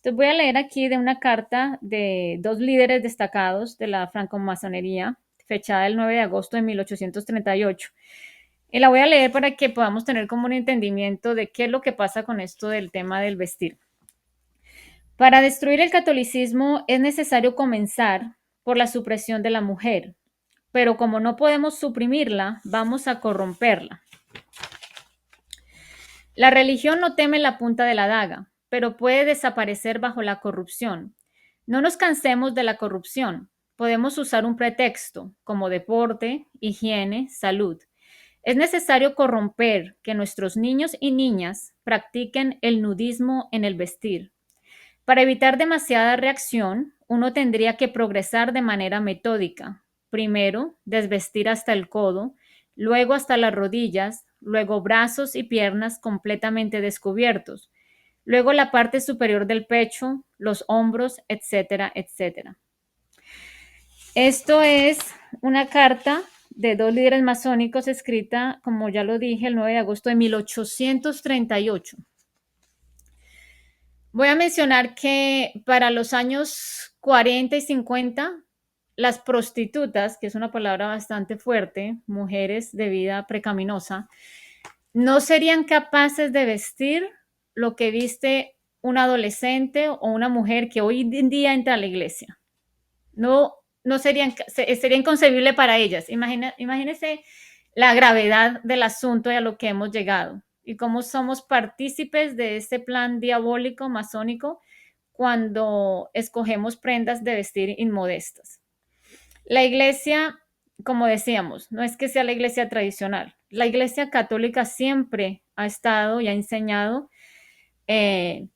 Entonces voy a leer aquí de una carta de dos líderes destacados de la francomasonería, fechada el 9 de agosto de 1838. Y la voy a leer para que podamos tener como un entendimiento de qué es lo que pasa con esto del tema del vestir. Para destruir el catolicismo es necesario comenzar por la supresión de la mujer, pero como no podemos suprimirla, vamos a corromperla. La religión no teme la punta de la daga, pero puede desaparecer bajo la corrupción. No nos cansemos de la corrupción. Podemos usar un pretexto, como deporte, higiene, salud. Es necesario corromper que nuestros niños y niñas practiquen el nudismo en el vestir. Para evitar demasiada reacción, uno tendría que progresar de manera metódica. Primero, desvestir hasta el codo, luego hasta las rodillas, luego brazos y piernas completamente descubiertos. luego la parte superior del pecho, los hombros, etcétera, etcétera. Esto es una carta de dos líderes masónicos escrita, como ya lo dije, el 9 de agosto de 1838. Voy a mencionar que para los años 40 y 50, las prostitutas, que es una palabra bastante fuerte, mujeres de vida precaminosa, no serían capaces de vestir lo que viste un adolescente o una mujer que hoy en día entra a la iglesia. No, no sería inconcebible para ellas. Imagínense la gravedad del asunto y a lo que hemos llegado y cómo somos partícipes de este plan diabólico masónico cuando escogemos prendas de vestir inmodestas. La iglesia, como decíamos, no es que sea la iglesia tradicional. La iglesia católica siempre ha estado y ha enseñado eh,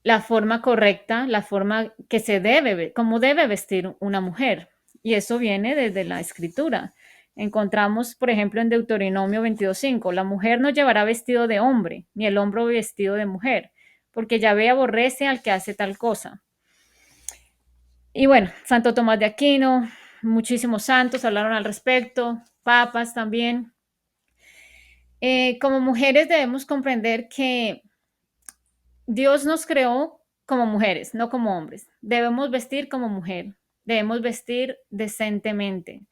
la forma correcta, la forma que se debe, cómo debe vestir una mujer. Y eso viene desde la escritura. Encontramos, por ejemplo, en Deuteronomio 22:5, la mujer no llevará vestido de hombre, ni el hombre vestido de mujer, porque Yahvé aborrece al que hace tal cosa. Y bueno, Santo Tomás de Aquino, muchísimos santos hablaron al respecto, papas también. Como mujeres debemos comprender que Dios nos creó como mujeres, no como hombres. Debemos vestir como mujer, debemos vestir decentemente.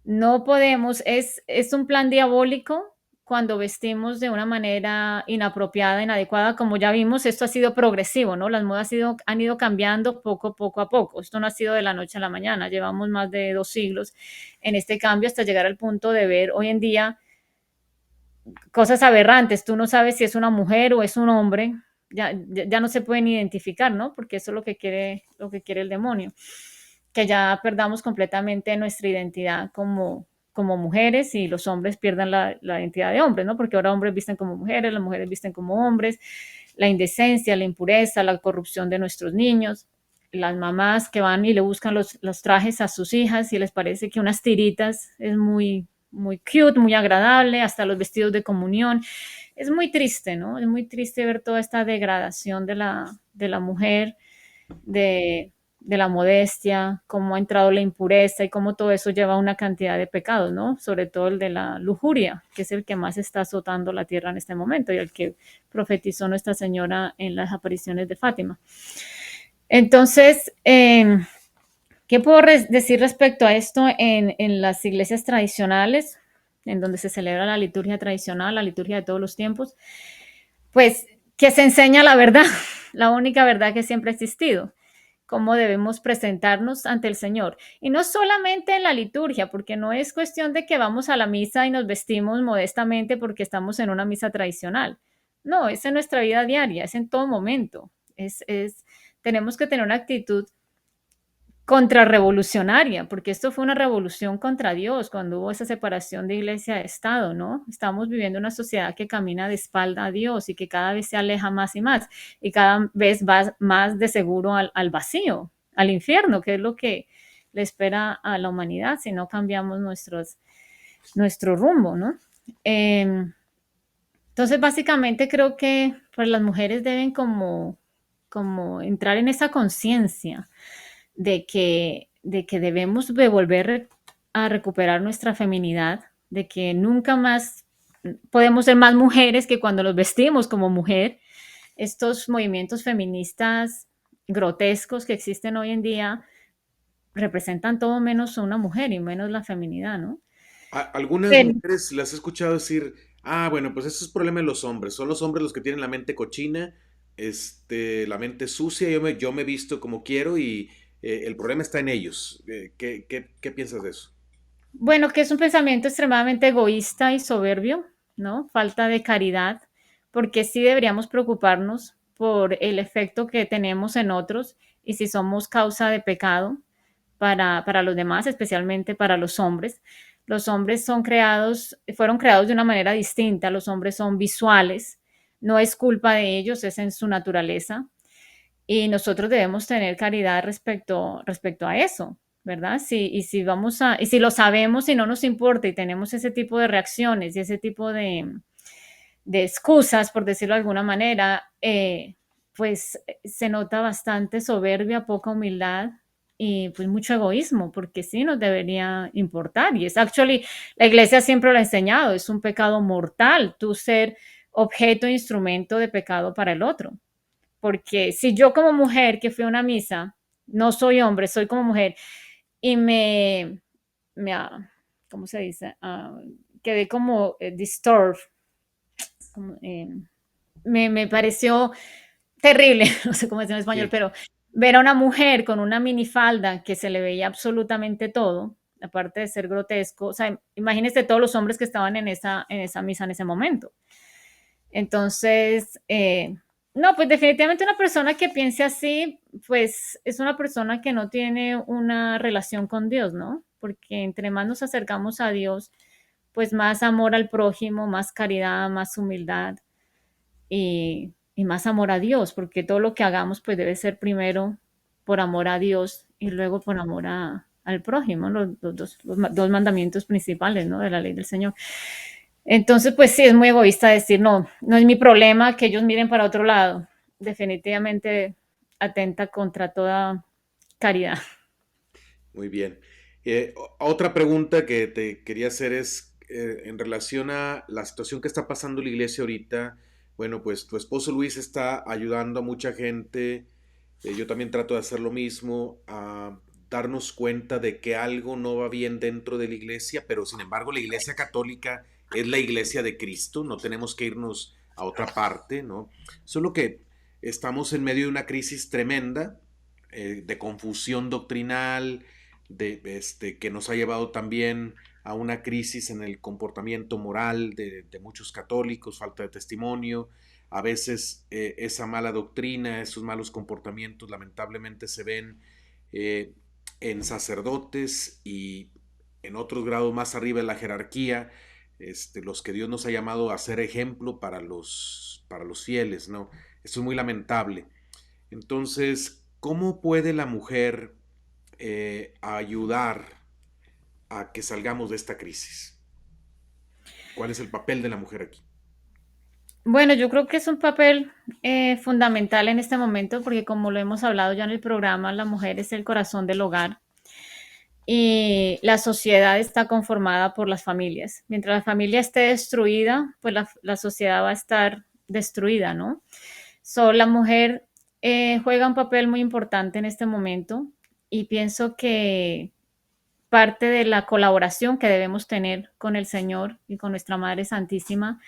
No podemos, es un plan diabólico cuando vestimos de una manera inapropiada, inadecuada, como ya vimos, esto ha sido progresivo, ¿no? Las modas han ido cambiando poco a poco. Esto no ha sido de la noche a la mañana, llevamos más de 2 siglos en este cambio hasta llegar al punto de ver hoy en día cosas aberrantes. Tú no sabes si es una mujer o es un hombre, ya no se pueden identificar, ¿no? Porque eso es lo que quiere el demonio, que ya perdamos completamente nuestra identidad como mujeres y los hombres pierdan la identidad de hombres, ¿no? Porque ahora hombres visten como mujeres, las mujeres visten como hombres, la indecencia, la impureza, la corrupción de nuestros niños, las mamás que van y le buscan los trajes a sus hijas y les parece que unas tiritas es muy cute, muy agradable, hasta los vestidos de comunión. Es muy triste, ¿no? Es muy triste ver toda esta degradación de la mujer, de la modestia, cómo ha entrado la impureza y cómo todo eso lleva a una cantidad de pecados, ¿no? Sobre todo el de la lujuria, que es el que más está azotando la tierra en este momento y el que profetizó Nuestra Señora en las apariciones de Fátima. Entonces, ¿qué puedo decir respecto a esto en las iglesias tradicionales, en donde se celebra la liturgia tradicional, la liturgia de todos los tiempos? Pues que se enseña la verdad, la única verdad que siempre ha existido, cómo debemos presentarnos ante el Señor. Y no solamente en la liturgia, porque no es cuestión de que vamos a la misa y nos vestimos modestamente porque estamos en una misa tradicional. No, es en nuestra vida diaria, es en todo momento. Tenemos que tener una actitud contrarrevolucionaria, porque esto fue una revolución contra Dios cuando hubo esa separación de iglesia de Estado, ¿no? Estamos viviendo una sociedad que camina de espalda a Dios y que cada vez se aleja más y más y cada vez va más de seguro al vacío, al infierno, que es lo que le espera a la humanidad si no cambiamos nuestro rumbo, ¿no? Entonces, básicamente creo que pues, las mujeres deben como entrar en esa conciencia de que debemos de volver a recuperar nuestra feminidad, de que nunca más podemos ser más mujeres que cuando nos vestimos como mujer. Estos movimientos feministas grotescos que existen hoy en día representan todo menos a una mujer y menos la feminidad, ¿no? Algunas Pero, mujeres las he escuchado decir, bueno, pues eso es problema de los hombres, son los hombres los que tienen la mente cochina, la mente sucia, yo me visto como quiero y el problema está en ellos. ¿Qué piensas de eso? bueno, que es un pensamiento extremadamente egoísta y soberbio, ¿no? Falta de caridad, porque sí deberíamos preocuparnos por el efecto que tenemos en otros y si somos causa de pecado para los demás, especialmente para los hombres. Los hombres fueron creados de una manera distinta, los hombres son visuales, no es culpa de ellos, es en su naturaleza y nosotros debemos tener caridad respecto a eso, ¿verdad? Y si lo sabemos y no nos importa y tenemos ese tipo de reacciones y ese tipo de excusas, por decirlo de alguna manera, eh, pues se nota bastante soberbia, poca humildad y pues mucho egoísmo, porque sí nos debería importar. Y es actually, la iglesia siempre lo ha enseñado, es un pecado mortal tú ser objeto, instrumento de pecado para el otro. Porque si yo como mujer que fui a una misa, no soy hombre, soy como mujer, y me ¿cómo se dice? Quedé como disturbed, como, me pareció terrible, no sé cómo decirlo en español, Sí, pero ver a una mujer con una minifalda que se le veía absolutamente todo, aparte de ser grotesco, o sea, imagínense todos los hombres que estaban en esa misa en ese momento. Entonces, no, pues definitivamente una persona que piense así, pues es una persona que no tiene una relación con Dios, ¿no? Porque entre más nos acercamos a Dios, pues más amor al prójimo, más caridad, más humildad y más amor a Dios, porque todo lo que hagamos pues debe ser primero por amor a Dios y luego por amor al prójimo, los dos mandamientos principales, ¿no? De la ley del Señor. Entonces, pues sí, es muy egoísta decir, no, no es mi problema que ellos miren para otro lado. Definitivamente atenta contra toda caridad. muy bien. Otra pregunta que te quería hacer es en relación a la situación que está pasando en la iglesia ahorita. Bueno, pues tu esposo Luis está ayudando a mucha gente. Yo también trato de hacer lo mismo, a darnos cuenta de que algo no va bien dentro de la iglesia, pero sin embargo la iglesia católica es la iglesia de Cristo, no tenemos que irnos a otra parte, ¿no? Solo que estamos en medio de una crisis tremenda, de confusión doctrinal, que nos ha llevado también a una crisis en el comportamiento moral de muchos católicos, falta de testimonio. A veces esa mala doctrina, esos malos comportamientos lamentablemente se ven eh, en sacerdotes y en otros grados más arriba de la jerarquía, los que Dios nos ha llamado a ser ejemplo para los fieles, ¿no? Esto es muy lamentable. Entonces, ¿cómo puede la mujer ayudar a que salgamos de esta crisis? ¿Cuál es el papel de la mujer aquí? Bueno, yo creo que es un papel fundamental en este momento porque como lo hemos hablado ya en el programa, la mujer es el corazón del hogar y la sociedad está conformada por las familias. Mientras la familia esté destruida, pues la sociedad va a estar destruida, ¿no? La mujer juega un papel muy importante en este momento y pienso que parte de la colaboración que debemos tener con el Señor y con nuestra Madre Santísima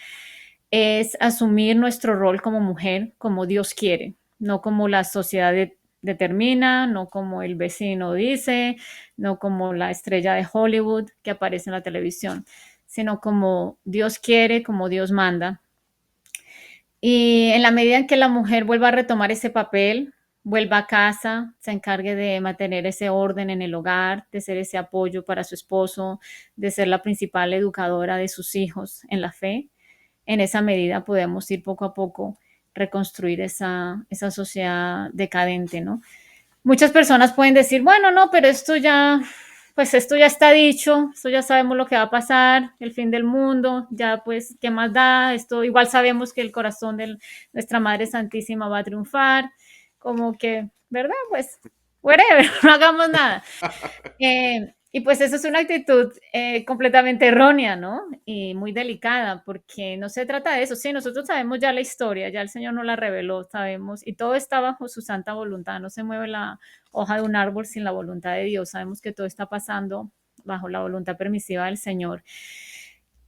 es asumir nuestro rol como mujer, como Dios quiere, no como la sociedad determina, no como el vecino dice, no como la estrella de Hollywood que aparece en la televisión, sino como Dios quiere, como Dios manda. Y en la medida en que la mujer vuelva a retomar ese papel, vuelva a casa, se encargue de mantener ese orden en el hogar, de ser ese apoyo para su esposo, de ser la principal educadora de sus hijos en la fe, en esa medida podemos ir poco a poco reconstruir esa sociedad decadente, ¿no? Muchas personas pueden decir, bueno, no, pero esto ya, pues esto ya está dicho, esto ya sabemos lo que va a pasar, el fin del mundo, ya pues, ¿qué más da? Esto igual sabemos que el corazón de nuestra Madre Santísima va a triunfar, como que, ¿verdad? Pues, whatever, no hagamos nada. Y pues eso es una actitud completamente errónea, ¿no? Y muy delicada, porque no se trata de eso. Sí, nosotros sabemos ya la historia, ya el Señor nos la reveló, sabemos, y todo está bajo su santa voluntad. No se mueve la hoja de un árbol sin la voluntad de Dios. Sabemos que todo está pasando bajo la voluntad permisiva del Señor.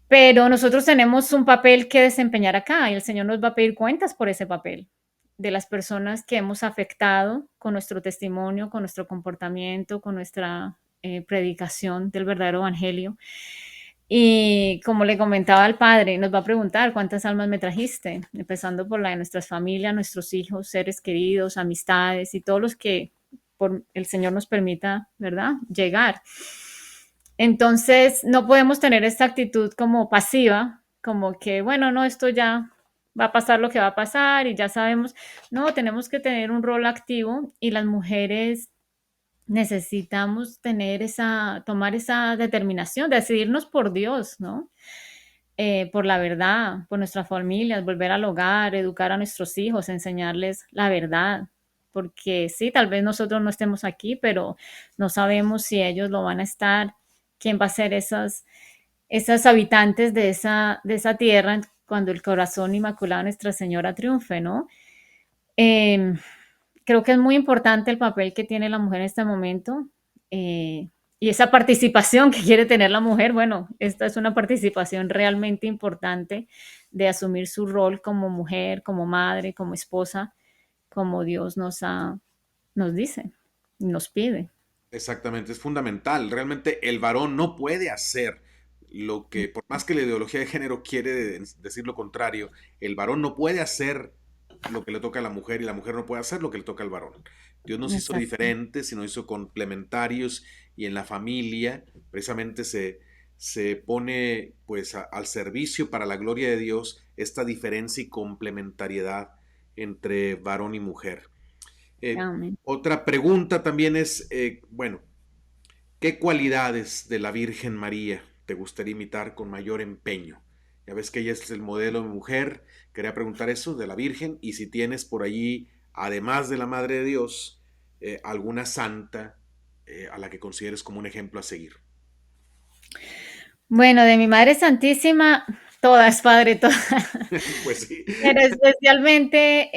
Pero nosotros tenemos un papel que desempeñar acá y el Señor nos va a pedir cuentas por ese papel de las personas que hemos afectado con nuestro testimonio, con nuestro comportamiento, con nuestra predicación del verdadero evangelio. Y como le comentaba al padre, nos va a preguntar cuántas almas me trajiste, empezando por la de nuestras familias, nuestros hijos, seres queridos, amistades y todos los que por el Señor nos permita, ¿verdad? Llegar. Entonces, no podemos tener esta actitud como pasiva, como que, bueno, no, esto ya va a pasar lo que va a pasar y ya sabemos. No, tenemos que tener un rol activo y las mujeres necesitamos tomar esa determinación, decidirnos por Dios, ¿no? por la verdad, por nuestras familias, volver al hogar, educar a nuestros hijos, enseñarles la verdad. Porque sí, tal vez nosotros no estemos aquí, pero no sabemos si ellos lo van a estar, quién va a ser esas habitantes de esa tierra cuando el corazón inmaculado de Nuestra Señora triunfe, ¿no? Eh, Creo que es muy importante el papel que tiene la mujer en este momento eh, y esa participación que quiere tener la mujer. Bueno, esta es una participación realmente importante de asumir su rol como mujer, como madre, como esposa, como Dios nos dice, nos pide. Exactamente, es fundamental. Realmente el varón no puede hacer lo que, por más que la ideología de género quiere decir lo contrario, el varón no puede hacer lo que le toca a la mujer y la mujer no puede hacer lo que le toca al varón. Dios nos hizo Exacto. diferentes y nos hizo complementarios y en la familia precisamente se pone pues al servicio para la gloria de Dios esta diferencia y complementariedad entre varón y mujer. Amén. Otra pregunta también es, bueno, ¿qué cualidades de la Virgen María te gustaría imitar con mayor empeño? Ya ves que ella es el modelo de mujer. Quería preguntar eso de la Virgen y si tienes por allí, además de la Madre de Dios, alguna santa a la que consideres como un ejemplo a seguir. Bueno, de mi Madre Santísima, todas, Padre, todas. Pues sí. Pero especialmente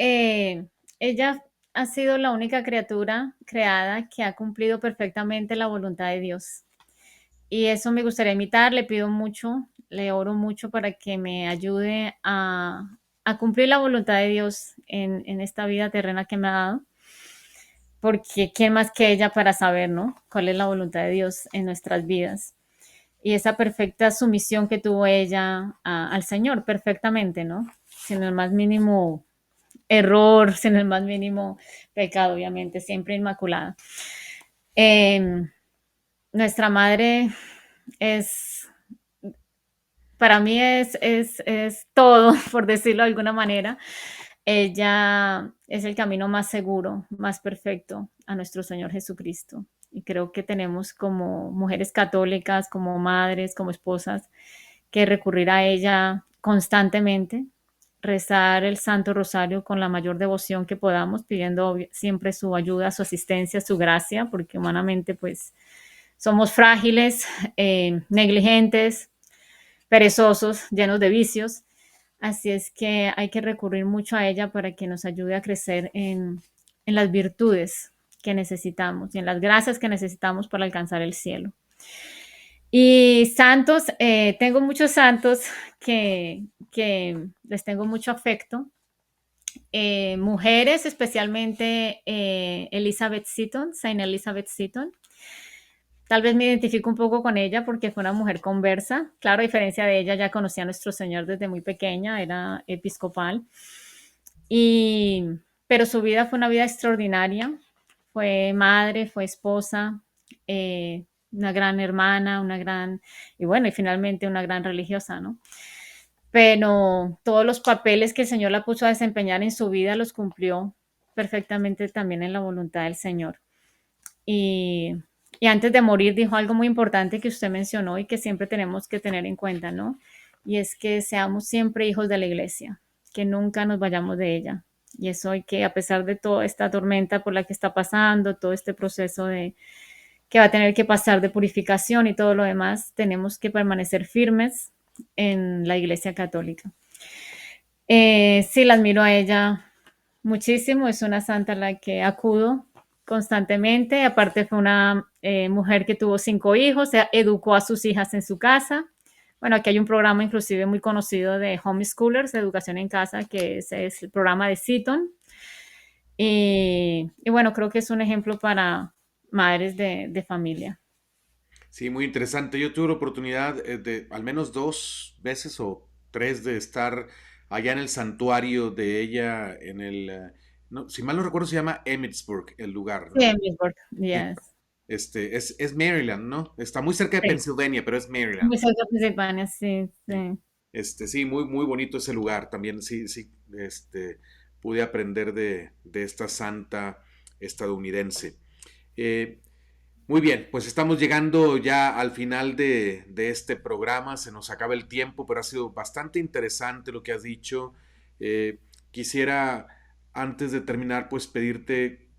ella ha sido la única criatura creada que ha cumplido perfectamente la voluntad de Dios. Y eso me gustaría imitar, le pido mucho, le oro mucho para que me ayude a cumplir la voluntad de Dios en esta vida terrena que me ha dado. Porque quién más que ella para saber, ¿no? Cuál es la voluntad de Dios en nuestras vidas. Y esa perfecta sumisión que tuvo ella al Señor, perfectamente, ¿no? Sin el más mínimo error, sin el más mínimo pecado, obviamente, siempre inmaculada. Eh, Nuestra madre es, para mí es todo, por decirlo de alguna manera. Ella es el camino más seguro, más perfecto a nuestro Señor Jesucristo. Y creo que tenemos como mujeres católicas, como madres, como esposas, que recurrir a ella constantemente, rezar el Santo Rosario con la mayor devoción que podamos, pidiendo siempre su ayuda, su asistencia, su gracia, porque humanamente pues somos frágiles, negligentes, perezosos, llenos de vicios. Así es que hay que recurrir mucho a ella para que nos ayude a crecer en las virtudes que necesitamos y en las gracias que necesitamos para alcanzar el cielo. Y santos, tengo muchos santos que les tengo mucho afecto. Mujeres, especialmente Elizabeth Seton, Saint Elizabeth Seton. Tal vez me identifico un poco con ella porque fue una mujer conversa. Claro, a diferencia de ella, ya conocía a nuestro Señor desde muy pequeña, era episcopal. Y, pero su vida fue una vida extraordinaria. Fue madre, fue esposa, una gran hermana, una gran, y bueno, y finalmente una gran religiosa, ¿no? Pero todos los papeles que el Señor la puso a desempeñar en su vida los cumplió perfectamente también en la voluntad del Señor. Y, y antes de morir dijo algo muy importante que usted mencionó y que siempre tenemos que tener en cuenta, ¿no? Y es que seamos siempre hijos de la iglesia, que nunca nos vayamos de ella. Y eso hay que, a pesar de toda esta tormenta por la que está pasando, todo este proceso de que va a tener que pasar de purificación y todo lo demás, tenemos que permanecer firmes en la iglesia católica. Sí, la admiro a ella muchísimo, es una santa a la que acudo constantemente, aparte fue una mujer que tuvo 5 hijos, educó a sus hijas en su casa. Bueno, aquí hay un programa inclusive muy conocido de homeschoolers, de educación en casa, que es el programa de Seton. Y bueno, creo que es un ejemplo para madres de familia. Sí, muy interesante. Yo tuve la oportunidad de al menos 2 veces o 3 de estar allá en el santuario de ella, en el, no, si mal no recuerdo, se llama Emmitsburg, el lugar, Sí, ¿no? en Pittsburgh, Sí. yes. Es Maryland, ¿no? Está muy cerca de Sí, Pennsylvania, pero es Maryland. muy cerca de Pensilvania, sí, Sí, sí. sí, muy, muy bonito ese lugar. También sí, sí, pude aprender de esta santa estadounidense. Eh, Muy bien, pues estamos llegando ya al final de este programa, se nos acaba el tiempo, pero ha sido bastante interesante lo que has dicho. Eh, Quisiera, antes de terminar, pues pedirte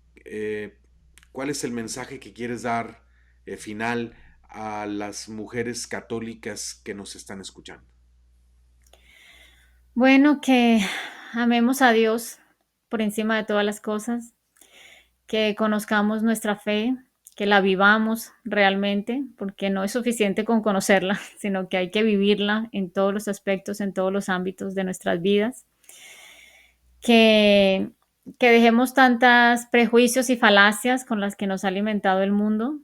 cuál es el mensaje que quieres dar final a las mujeres católicas que nos están escuchando. Bueno, que amemos a Dios por encima de todas las cosas, que conozcamos nuestra fe, que la vivamos realmente, porque no es suficiente con conocerla, sino que hay que vivirla en todos los aspectos, en todos los ámbitos de nuestras vidas, que, que dejemos tantas prejuicios y falacias con las que nos ha alimentado el mundo,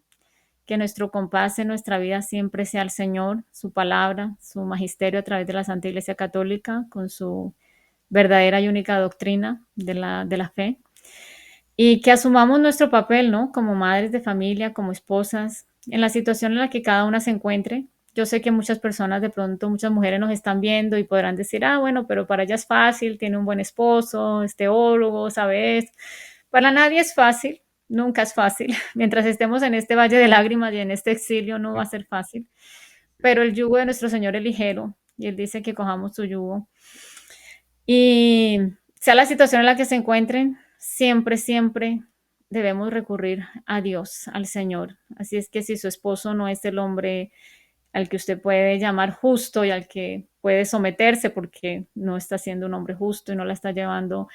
que nuestro compás en nuestra vida siempre sea el Señor, su palabra, su magisterio a través de la Santa Iglesia Católica, con su verdadera y única doctrina de la fe, y que asumamos nuestro papel, ¿no? Como madres de familia, como esposas, en la situación en la que cada una se encuentre. Yo sé que muchas personas, de pronto, muchas mujeres nos están viendo y podrán decir, ah, bueno, pero para ella es fácil, tiene un buen esposo, es teólogo, ¿sabes? Para nadie es fácil, nunca es fácil. Mientras estemos en este valle de lágrimas y en este exilio, no va a ser fácil. Pero el yugo de nuestro Señor es ligero y Él dice que cojamos su yugo. Y sea la situación en la que se encuentren, siempre, siempre debemos recurrir a Dios, al Señor. Así es que si su esposo no es el hombre al que usted puede llamar justo y al que puede someterse porque no está siendo un hombre justo y no la está llevando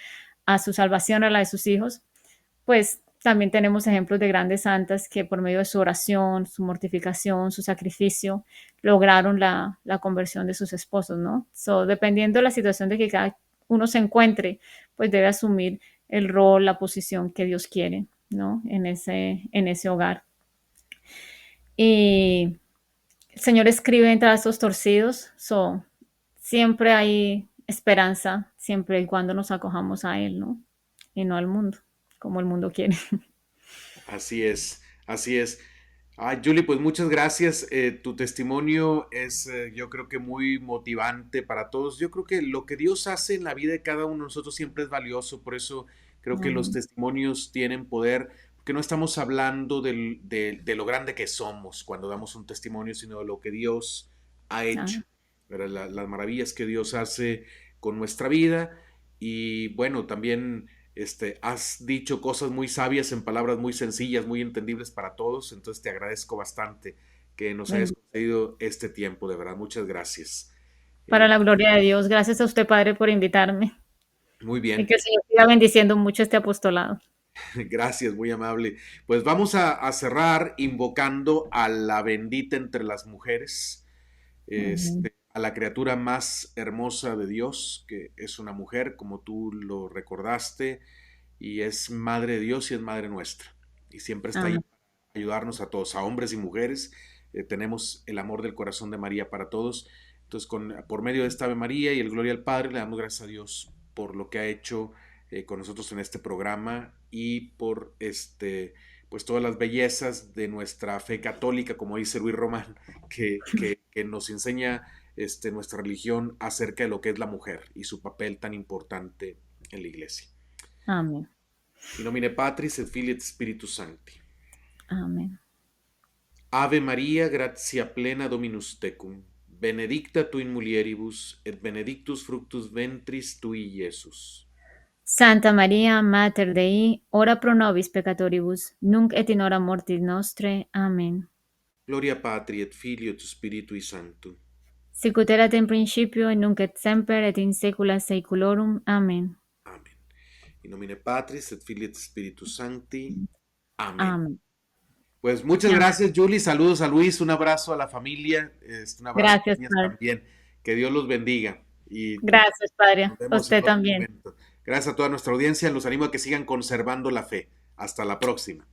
a su salvación, a la de sus hijos, pues también tenemos ejemplos de grandes santas que por medio de su oración, su mortificación, su sacrificio, lograron la conversión de sus esposos, ¿no? So, dependiendo de la situación de que cada uno se encuentre, pues debe asumir el rol, la posición que Dios quiere, ¿no? En ese hogar. Y el Señor escribe entre estos torcidos, so, siempre hay esperanza, siempre y cuando nos acojamos a Él, ¿no? Y no al mundo, como el mundo quiere. Así es, así es. Julie, pues muchas gracias. Tu testimonio es, yo creo que muy motivante para todos. Yo creo que lo que Dios hace en la vida de cada uno de nosotros siempre es valioso. Por eso creo que los Amén. testimonios tienen poder, porque no estamos hablando de lo grande que somos cuando damos un testimonio, sino de lo que Dios ha hecho, Ah, ¿verdad? Las maravillas que Dios hace con nuestra vida. Y bueno, también has dicho cosas muy sabias en palabras muy sencillas, muy entendibles para todos, entonces te agradezco bastante que nos hayas bendito. concedido este tiempo, de verdad, muchas gracias. Para Eh, la gloria de Dios. Gracias a usted, Padre, por invitarme. Muy Y bien, que el Señor siga bendiciendo mucho este apostolado. gracias, muy amable. Pues vamos a cerrar invocando a la bendita entre las mujeres, Amén. a la criatura más hermosa de Dios, que es una mujer, como tú lo recordaste, y es madre de Dios y es madre nuestra. Y siempre está ahí Amén. para ayudarnos a todos, a hombres y mujeres. Tenemos el amor del corazón de María para todos. Entonces, por medio de esta Ave María y el Gloria al Padre, le damos gracias a Dios por lo que ha hecho con nosotros en este programa y por pues todas las bellezas de nuestra fe católica, como dice Luis Román, que nos enseña nuestra religión acerca de lo que es la mujer y su papel tan importante en la iglesia. Amén. In nomine Patris et Filii et Spiritus Sancti. Amén. Ave Maria, gratia plena Dominus tecum, benedicta tu in mulieribus, et benedictus fructus ventris tui, Iesus. Santa María, Mater Dei, ora pro nobis peccatoribus, nunc et in hora mortis nostre. Amén. Gloria Patri et Filii et Spiritui Sancto. Sicut erat in principio, et nunc et semper, et in saecula saeculorum. Amén. Amén. In nomine Patris et Filii et Spiritus Sancti. Amén. Amén. Pues muchas Amén. gracias, Julie. Saludos a Luis, un abrazo a la familia, un abrazo a las Gracias, niñas Padre. también. Que Dios los bendiga y Gracias, Padre. nos A vemos en usted otro también. momento. Gracias a toda nuestra audiencia. Los animo a que sigan conservando la fe. Hasta la próxima.